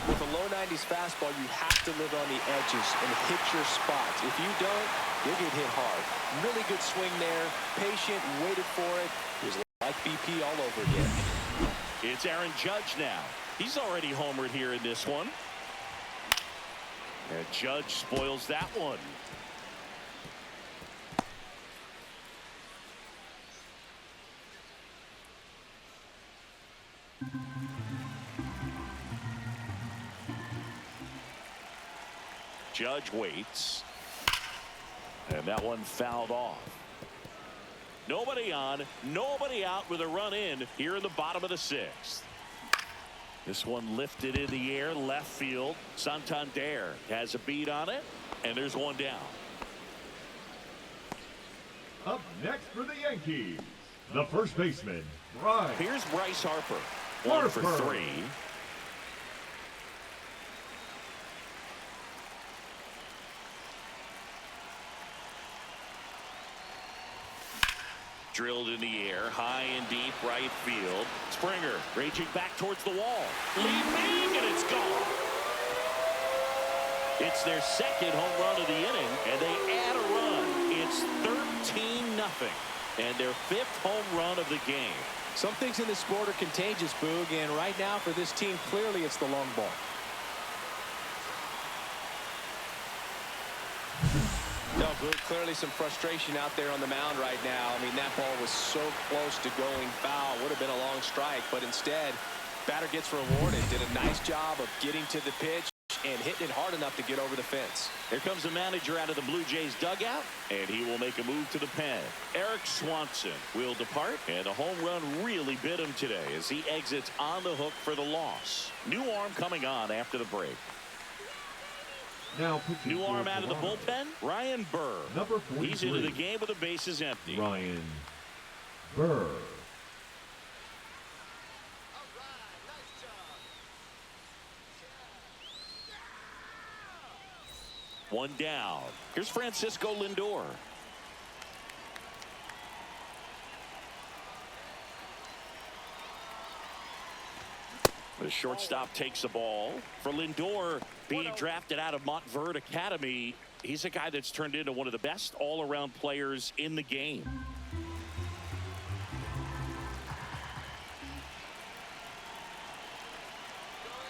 With a low 90s fastball, you have to live on the edges and hit your spots. If you don't, you'll get hit hard. Really good swing there. Patient, waited for it. It was like BP all over again. It's Aaron Judge now. He's already homered here in this one. And Judge spoils that one. Judge waits. And that one fouled off. Nobody on, nobody out with a run in here in the bottom of the 6th. This one lifted in the air, left field. Santander has a beat on it, and there's one down. Up next for the Yankees, the first baseman, Bryce. Here's Bryce Harper. 1 for 3. Drilled in the air, high and deep right field. Springer raging back towards the wall. Leaping, and it's gone. It's their second home run of the inning, and they add a run. It's 13-0, and their 5th home run of the game. Some things in this sport are contagious, Boog, and right now for this team, clearly it's the long ball. Clearly some frustration out there on the mound right now. I mean, that ball was so close to going foul. Would have been a long strike, but instead, batter gets rewarded. Did a nice job of getting to the pitch and hitting it hard enough to get over the fence. Here comes the manager out of the Blue Jays dugout, and he will make a move to the pen. Eric Swanson will depart, and the home run really bit him today as he exits on the hook for the loss. New arm coming on after the break. Now New arm out of the bullpen, Ryan Burr. Number 43. He's into the game with the bases empty. Ryan Burr. One down. Here's Francisco Lindor. The shortstop takes the ball. For Lindor, being drafted out of Montverde Academy, he's a guy that's turned into one of the best all-around players in the game.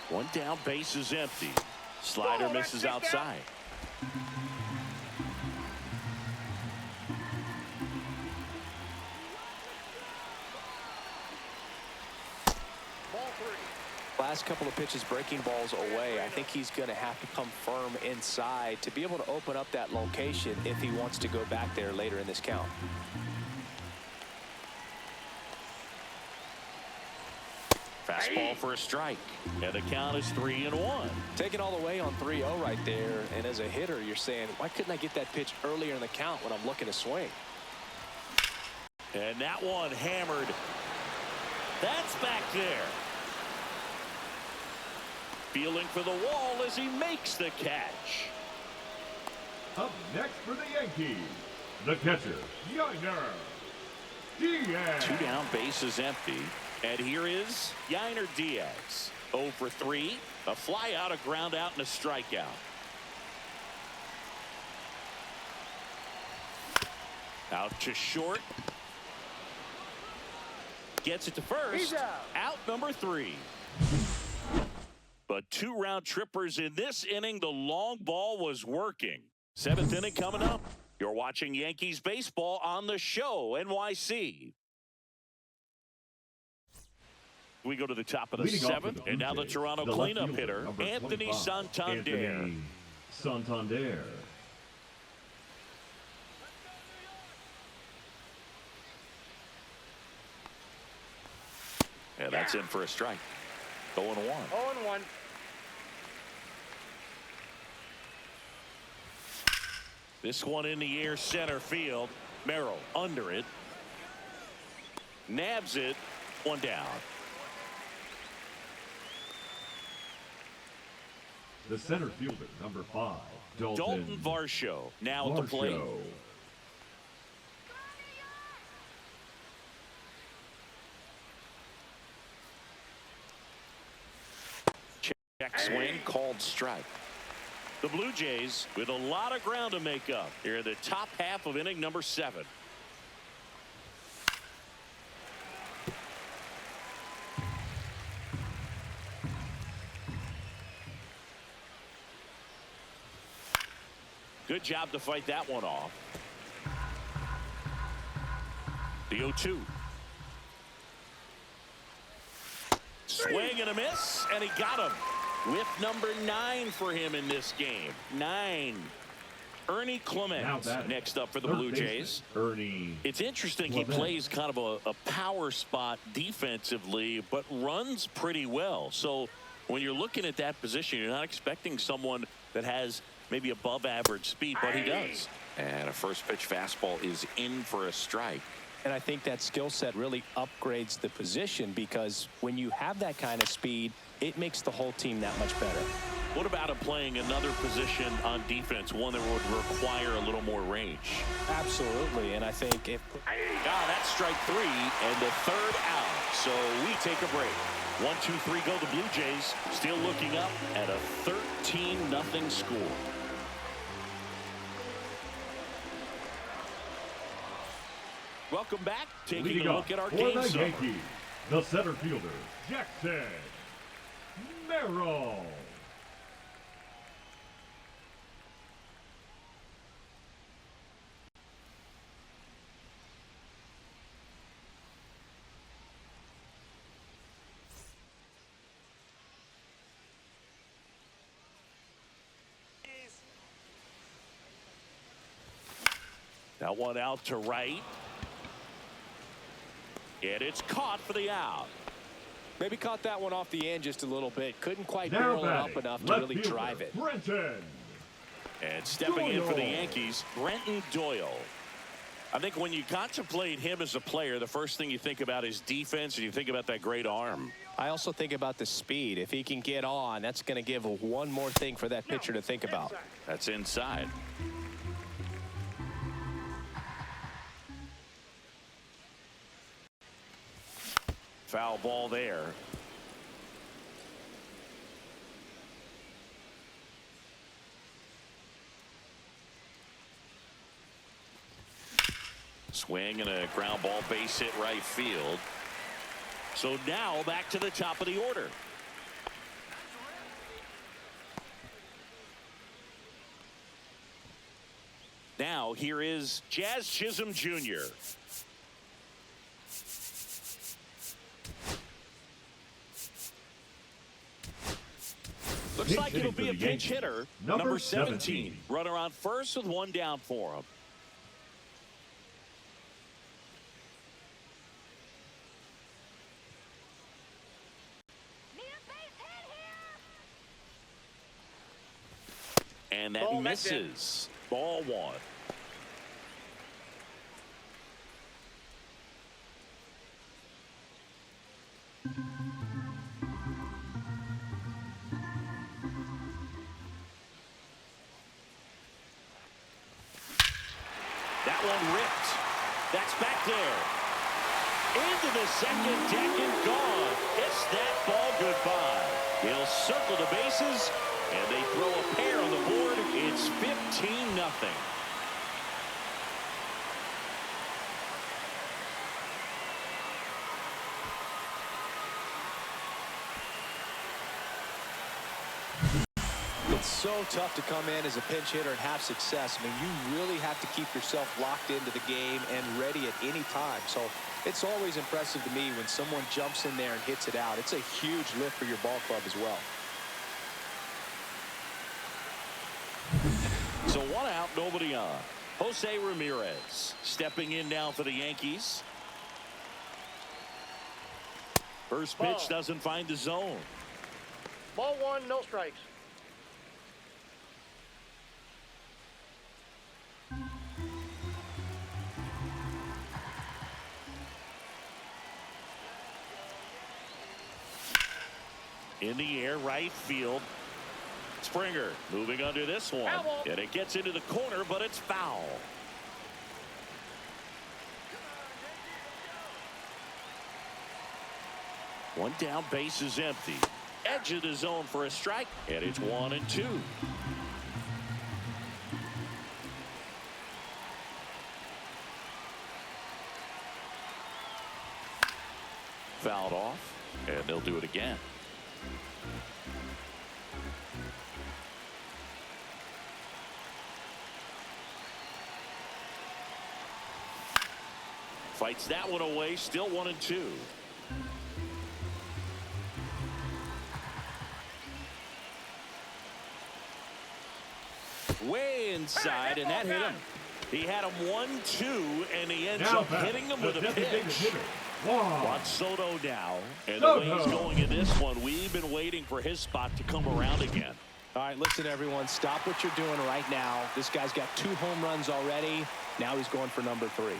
One down, base is empty. Slider misses outside. Last couple of pitches breaking balls away. I think he's going to have to come firm inside to be able to open up that location if he wants to go back there later in this count. Fastball for a strike. And the count is 3-1. Taking all the way on 3-0 right there. And as a hitter, you're saying, why couldn't I get that pitch earlier in the count when I'm looking to swing? And that one hammered. That's back there. Feeling for the wall as he makes the catch. Up next for the Yankees, the catcher, Yainer Diaz. Two down, base is empty. And here is Yainer Diaz. 0 for 3. A fly out, a ground out, and a strikeout. Out to short. Gets it to first. He's Out number 3. But 2 round trippers in this inning. The long ball was working. 7th inning coming up. You're watching Yankees baseball on the show, NYC. We go to the top of the 7th, and now the Toronto cleanup hitter, Anthony Santander. Anthony Santander. Yeah, that's in for a strike. 0-1. 0-1. This one in the air, center field. Merrill under it. Nabs it. 1 down. The center fielder, number 5, Dalton Varsho now at the plate. Check swing, called strike. The Blue Jays with a lot of ground to make up here in the top half of inning number 7. Good job to fight that one off. The 0-2. Swing and a miss, and he got him. Whip number 9 for him in this game. 9. Ernie Clement next up for the Blue Jays. It's interesting. He plays kind of a power spot defensively, but runs pretty well. So when you're looking at that position, you're not expecting someone that has maybe above average speed, but he does. And a first pitch fastball is in for a strike. And I think that skill set really upgrades the position, because when you have that kind of speed, it makes the whole team that much better. What about him playing another position on defense, one that would require a little more range? Absolutely. And I think if that's strike 3 and the 3rd out. So we take a break. 1, 2, 3 go the Blue Jays, still looking up at a 13-0 score. Welcome back. Taking a look at our game summary. Yankees, the center fielder, Jackson Merrill. That one out to right. And it's caught for the out. Maybe caught that one off the end just a little bit. Couldn't quite Now barrel it batting, up enough to left really fielder, drive it. Brenton. And stepping in for the Doyle. Yankees, Brenton Doyle. I think when you contemplate him as a player, the first thing you think about is defense, and you think about that great arm. I also think about the speed. If he can get on, that's going to give one more thing for that pitcher to think about. That's inside. Foul ball there. Swing and a ground ball, base hit right field. So now back to the top of the order. Now here is Jazz Chisholm Jr. Looks like it'll be a pinch hitter. Number 17. Runner on first with one down for him. And that Ball misses. Ball one. That one ripped. That's back there. Into the second deck and gone. It's that ball goodbye. He'll circle the bases, and they throw a pair on the board. It's 15-0. It's so tough to come in as a pinch hitter and have success. I mean, you really have to keep yourself locked into the game and ready at any time. So it's always impressive to me when someone jumps in there and hits it out. It's a huge lift for your ball club as well. So one out, nobody on. Jose Ramirez stepping in now for the Yankees. First pitch Ball. doesn't find the zone. Ball one, no strikes. In the air, right field. Springer moving under this one. And it gets into the corner, but it's foul. One down, base is empty. Edge of the zone for a strike. And it's 1-2. Fouled off, and they'll do it again. Fights that one away, still 1-2. Way inside, and that hit him. He had him 1-2, and he ends up hitting him with a pitch. Juan Soto now, and the way he's going in this one, we've been waiting for his spot to come around again. All right, listen, everyone, stop what you're doing right now. This guy's got 2 home runs already. Now he's going for number 3.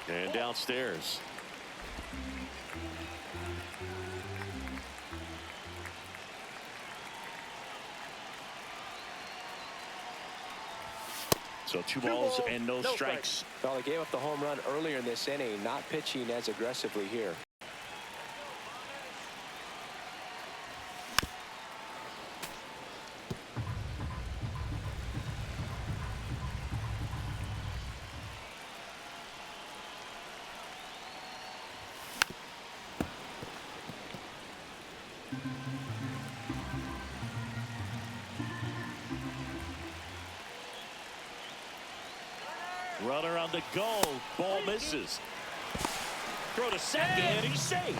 And downstairs. So two balls and no strikes. Well, they gave up the home run earlier in this inning, not pitching as aggressively here. Runner on the go. Ball misses. Throw to second, and he's safe.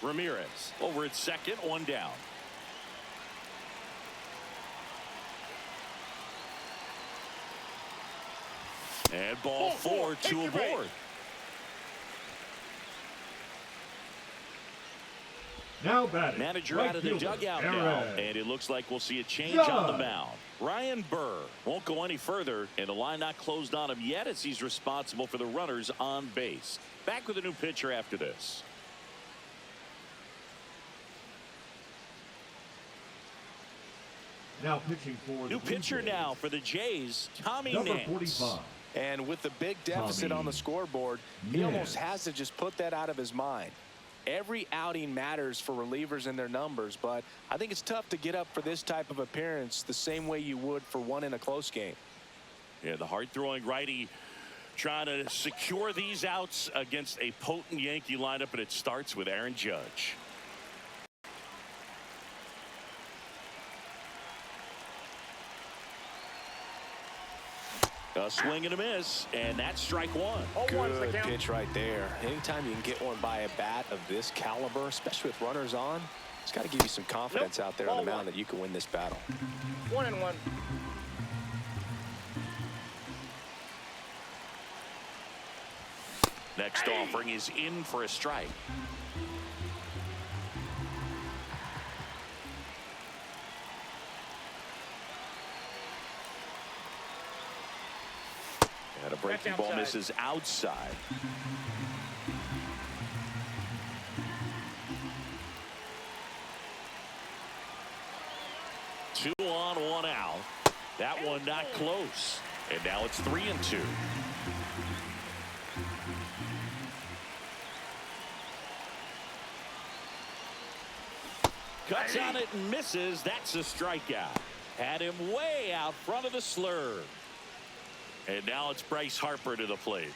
Ramirez over at second, one down. And ball four, two aboard. Now batting. Manager right out of the fielder, dugout Perez. now, and it looks like we'll see a change on the mound. Ryan Burr won't go any further, and the line not closed on him yet as he's responsible for the runners on base. Back with a new pitcher after this. Now pitching for New the pitcher Blue Jays, now for the Jays, Tommy number Nance. 45. And with the big deficit Tommy on the scoreboard, he Nance. almost has to just put that out of his mind. Every outing matters for relievers and their numbers, but I think it's tough to get up for this type of appearance the same way you would for one in a close game. Yeah, the hard-throwing righty trying to secure these outs against a potent Yankee lineup, and it starts with Aaron Judge. A swing and a miss, and that's strike one. Good pitch right there. Anytime you can get one by a bat of this caliber, especially with runners on, it's got to give you some confidence out there on the mound that you can win this battle. 1-1. Next offering is in for a strike. And a breaking ball misses outside. Two on, one out. That one not close. And now it's 3-2. Cuts on it and misses. That's a strikeout. Had him way out front of the slurve. And now it's Bryce Harper to the plate.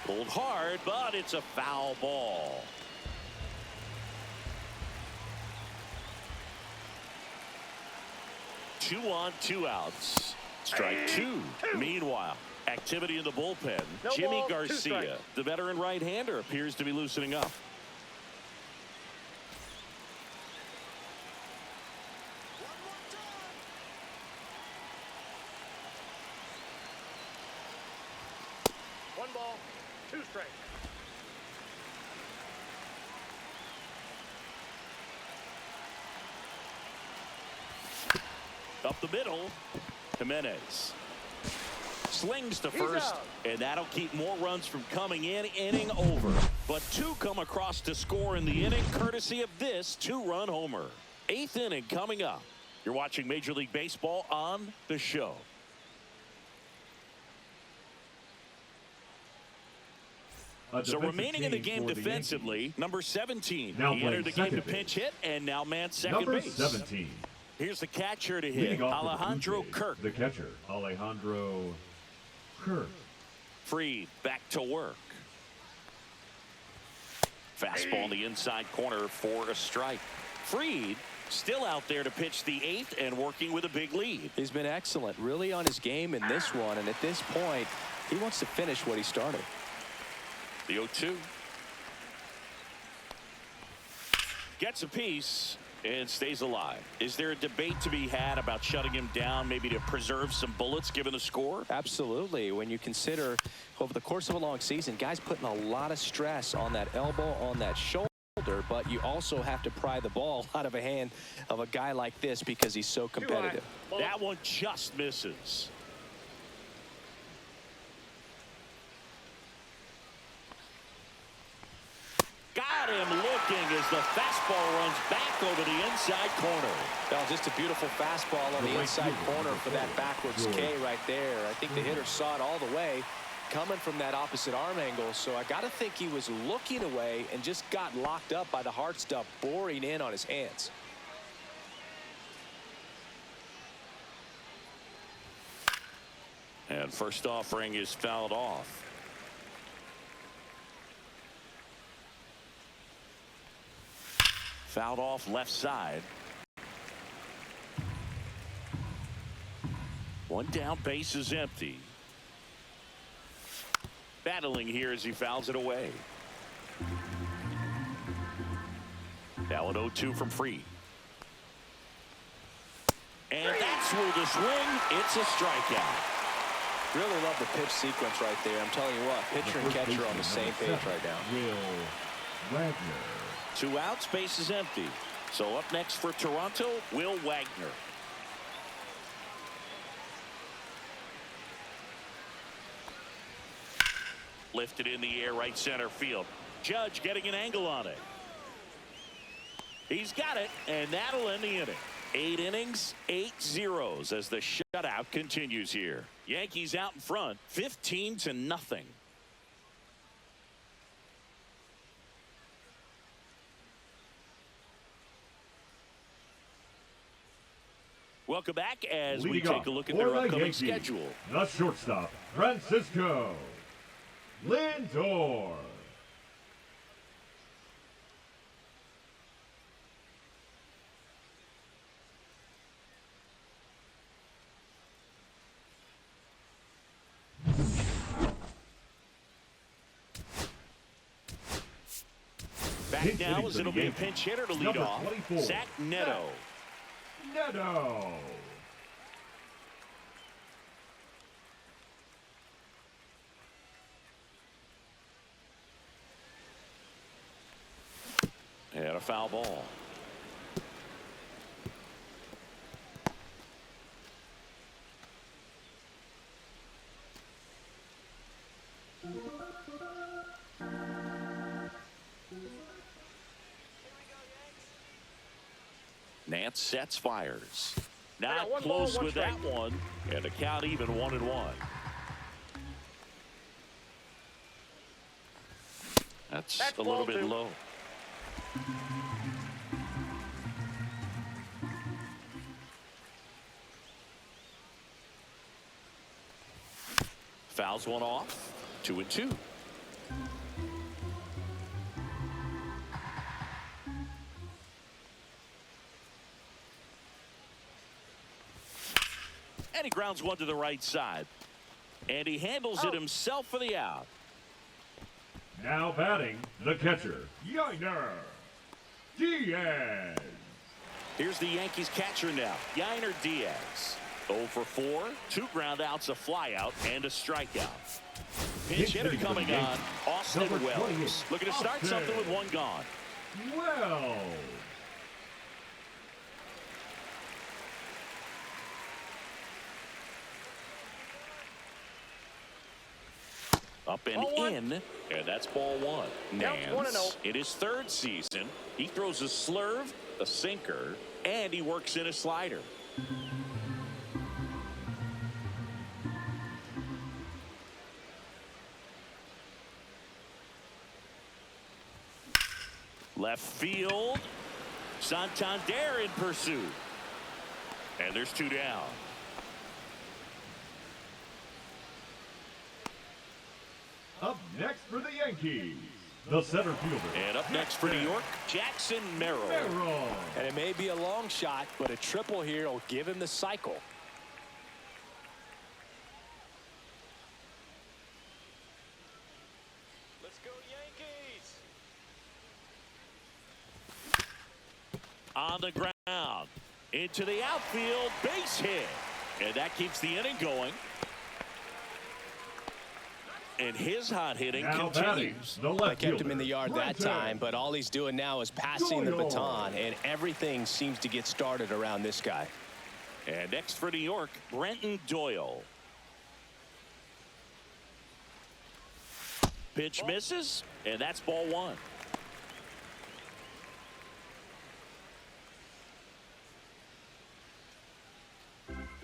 Pulled hard, but it's a foul ball. Two on, two outs. Strike two. Meanwhile, activity in the bullpen. No Jimmy ball, 2 Garcia, strikes. the veteran right-hander, appears to be loosening up. One ball, 2 strikes. Up the middle, Jimenez slings to He's first, out. and that'll keep more runs from coming in. Inning over, but 2 come across to score in the inning, courtesy of this 2-run homer. 8th inning coming up. You're watching Major League Baseball on the show. So remaining in the game defensively, number 17. Now He entered the playing game to second pinch hit, and now man second Number base. 17. Here's the catcher to hit, Leading off for the Blue Alejandro Jays, Kirk. The catcher, Alejandro Kirk. Freed back to work. Fastball in the inside corner for a strike. Freed still out there to pitch the 8th and working with a big lead. He's been excellent, really on his game in this one, and at this point, he wants to finish what he started. The 0-2. Gets a piece and stays alive. Is there a debate to be had about shutting him down, maybe to preserve some bullets given the score? Absolutely. When you consider over the course of a long season, guys putting a lot of stress on that elbow, on that shoulder, but you also have to pry the ball out of a hand of a guy like this because he's so competitive. That one just misses. Got him looking as the fastball runs back over the inside corner. Well, just a beautiful fastball on the inside corner for that backwards K right there. I think the hitter saw it all the way coming from that opposite arm angle. So I got to think he was looking away and just got locked up by the hard stuff boring in on his hands. And first offering is fouled off. Fouled off left side. One down, base is empty. Battling here as he fouls it away. Now an 0-2 from Free. And that's where the swing. It's a strikeout. Really love the pitch sequence right there. I'm telling you what, pitcher and catcher on the same page right now. Will Wagner. 2 outs, base is empty. So up next for Toronto, Will Wagner. Lifted in the air, right center field. Judge getting an angle on it. He's got it, and that'll end the inning. 8 innings, 8 zeros as the shutout continues here. Yankees out in front, 15-0. Welcome back as we take a look at their upcoming schedule. The shortstop, Francisco Lindor. Back now as it'll be a pinch hitter to lead off. Zach Neto. Neto. And a foul ball. Nance sets, fires. Not close with that one. And the count even 1-1. That's a little bit low. Fouls one off. 2-2. And he grounds one to the right side. And he handles it himself for the out. Now batting, the catcher, Yainer Diaz. Here's the Yankees catcher now, Yainer Diaz. 0 for 4, 2 ground outs, a flyout, and a strikeout. Pinch hitter coming on, Austin Wells. Looking to start something with 1 gone. Wells. Up and in, and that's ball 1. Nance, in his 3rd season, he throws a slurve, a sinker, and he works in a slider. Left field, Santander in pursuit. And there's 2 down. Up next for the Yankees, the center fielder. And up next for New York, Jackson Merrill. And it may be a long shot, but a triple here will give him the cycle. Let's go Yankees! On the ground, into the outfield, base hit. And that keeps the inning going. And his hot hitting continues. I kept him in the yard that time, but all he's doing now is passing the baton, and everything seems to get started around this guy. And next for New York, Brenton Doyle. Pitch misses, and that's ball 1.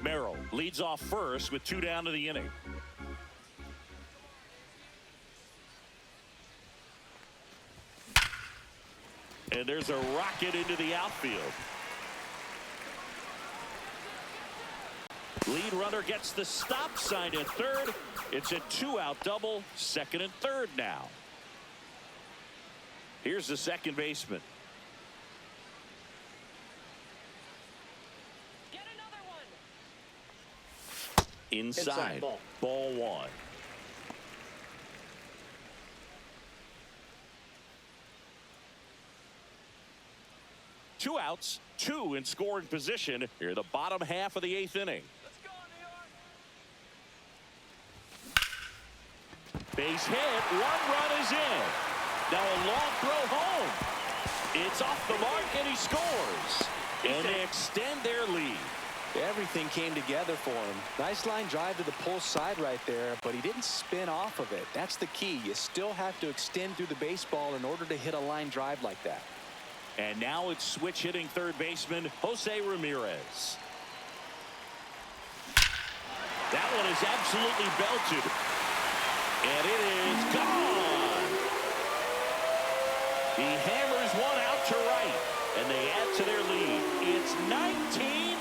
Merrill leads off first with 2 down to the inning. And there's a rocket into the outfield. Lead runner gets the stop sign at third. It's a 2-out double, second and third now. Here's the second baseman. Get another one. Inside. Ball one. Two outs, two in scoring position here in the bottom half of the 8th inning. Let's go, New York. Base hit, 1 run is in. Now a long throw home. It's off the mark and he scores. And they extend their lead. Everything came together for him. Nice line drive to the pull side right there, but he didn't spin off of it. That's the key. You still have to extend through the baseball in order to hit a line drive like that. And now it's switch hitting third baseman Jose Ramirez. That one is absolutely belted. And it is gone. He hammers one out to right. And they add to their lead. It's 19-0.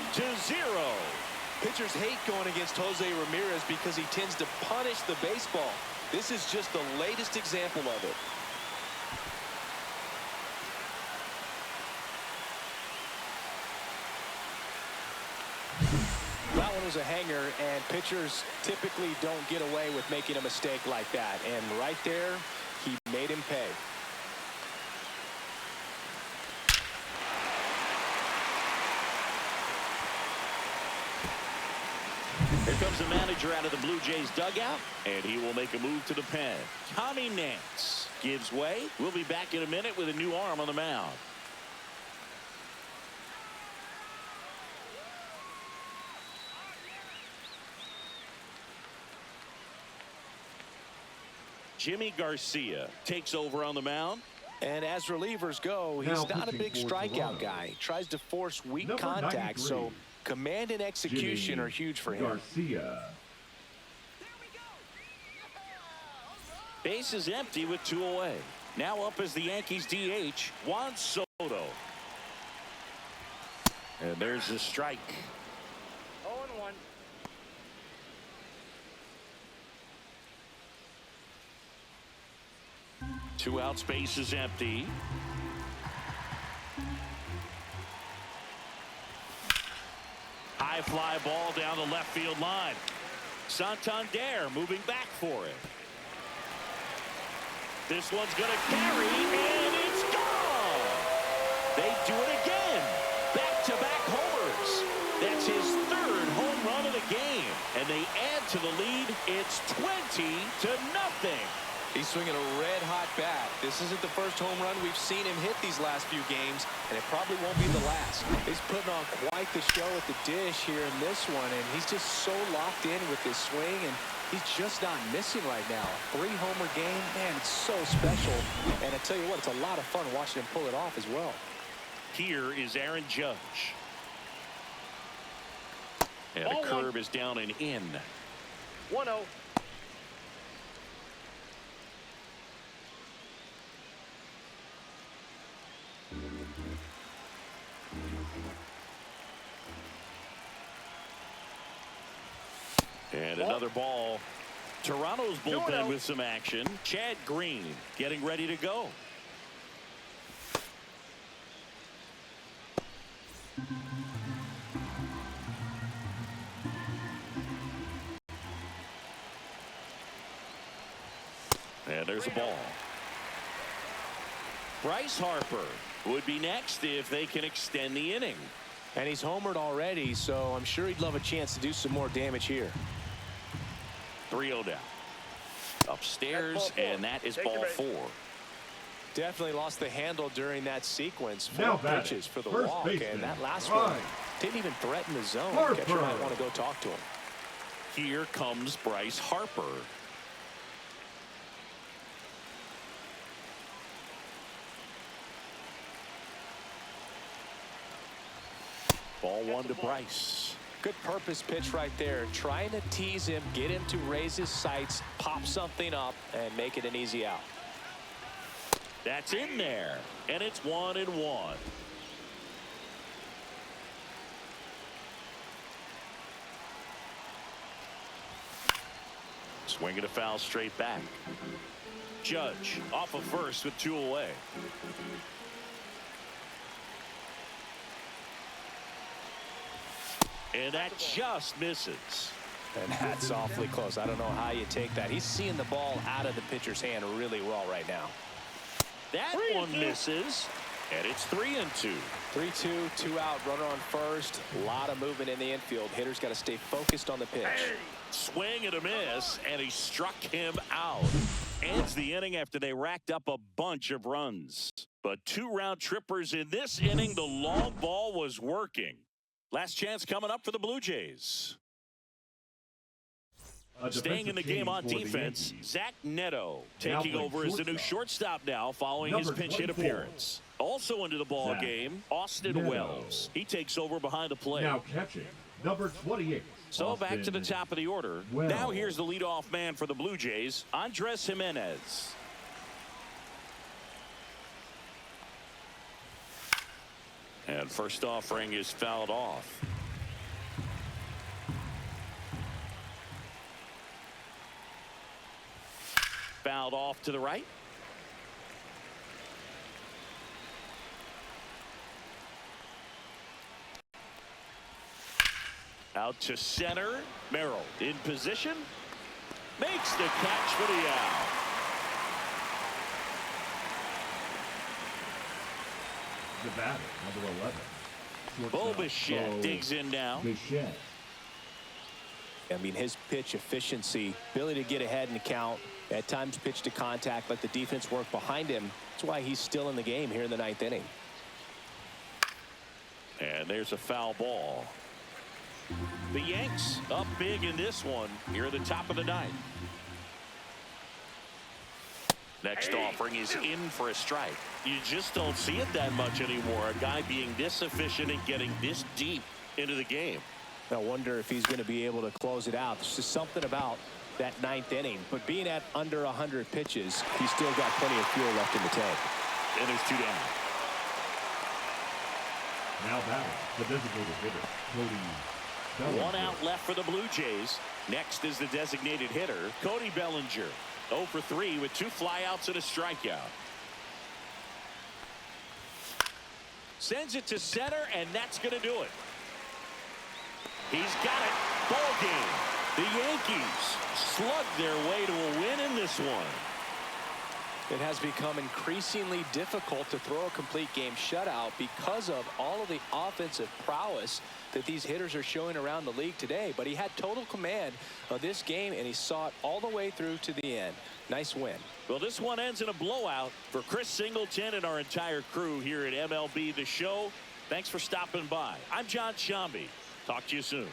Pitchers hate going against Jose Ramirez because he tends to punish the baseball. This is just the latest example of it. That one was a hanger, and pitchers typically don't get away with making a mistake like that. And right there, he made him pay. Here comes the manager out of the Blue Jays dugout, and he will make a move to the pen. Tommy Nance gives way. We'll be back in a minute with a new arm on the mound. Jimmy Garcia takes over on the mound. And as relievers go, he's not a big strikeout guy. He tries to force weak contact, so command and execution are huge for him. Garcia. Base is empty with 2 away. Now up as the Yankees DH, Juan Soto. And there's the strike. 0-1. Two outs, base is empty. High fly ball down the left field line. Santander moving back for it. This one's going to carry, and it's gone. They do it again. Back-to-back homers. That's his 3rd home run of the game. And they add to the lead. It's 20-0. He's swinging a red-hot bat. This isn't the first home run we've seen him hit these last few games, and it probably won't be the last. He's putting on quite the show at the dish here in this one, and he's just so locked in with this swing, and he's just not missing right now. 3-homer game, man, it's so special. And I tell you what, it's a lot of fun watching him pull it off as well. Here is Aaron Judge. And the curve is down and in. 1-0. And another ball. Toronto's bullpen with some action. Chad Green getting ready to go. And there's a ball. Bryce Harper would be next if they can extend the inning. And he's homered already, so I'm sure he'd love a chance to do some more damage here. 3-0 down. Upstairs, and that is ball 4. Definitely lost the handle during that sequence. 4 Now pitches for the first walk, baseman, and that last Bryce one didn't even threaten the zone. Harper. Catcher might want to go talk to him. Here comes Bryce Harper. Ball 1 to Bryce. Good purpose pitch right there. Trying to tease him, get him to raise his sights, pop something up, and make it an easy out. That's in there, and it's 1-1. Swinging a foul straight back. Judge off of first with 2 away. And that just misses. And that's awfully close. I don't know how you take that. He's seeing the ball out of the pitcher's hand really well right now. That one misses. And it's 3-2. 3-2, 2 out, runner on first. A lot of movement in the infield. Hitter's got to stay focused on the pitch. Swing and a miss, and he struck him out. Ends the inning after they racked up a bunch of runs. But 2 round trippers in this inning. The long ball was working. Last chance coming up for the Blue Jays. Staying in the game on defense, Zach Neto taking over as the new shortstop now following his pinch hit appearance. Also into the ball game, Austin Wells. He takes over behind the plate. Now catching, number 28. So back to the top of the order. Now here's the leadoff man for the Blue Jays, Andres Jimenez. And first offering is fouled off. Fouled off to the right. Out to center. Merrill in position. Makes the catch for the out. The batter, number 11. Bichette digs in now. Bichette. I mean, his pitch efficiency, ability to get ahead in the count, at times pitch to contact, let the defense work behind him. That's why he's still in the game here in the 9th inning. And there's a foul ball. The Yanks up big in this one here at the top of the 9th. Next offering is in for a strike. You just don't see it that much anymore. A guy being this efficient and getting this deep into the game. I wonder if he's going to be able to close it out. There's just something about that 9th inning. But being at under 100 pitches, he's still got plenty of fuel left in the tank. And there's 2 down. Now batting, the designated hitter, Cody Bellinger. 1 out left for the Blue Jays. Next is the designated hitter, Cody Bellinger. 0 for 3 with 2 flyouts and a strikeout. Sends it to center, and that's going to do it. He's got it. Ball game. The Yankees slug their way to a win in this one. It has become increasingly difficult to throw a complete game shutout because of all of the offensive prowess that these hitters are showing around the league today. But he had total command of this game, and he saw it all the way through to the end. Nice win. Well, this one ends in a blowout for Chris Singleton and our entire crew here at MLB The Show. Thanks for stopping by. I'm John Shambi. Talk to you soon.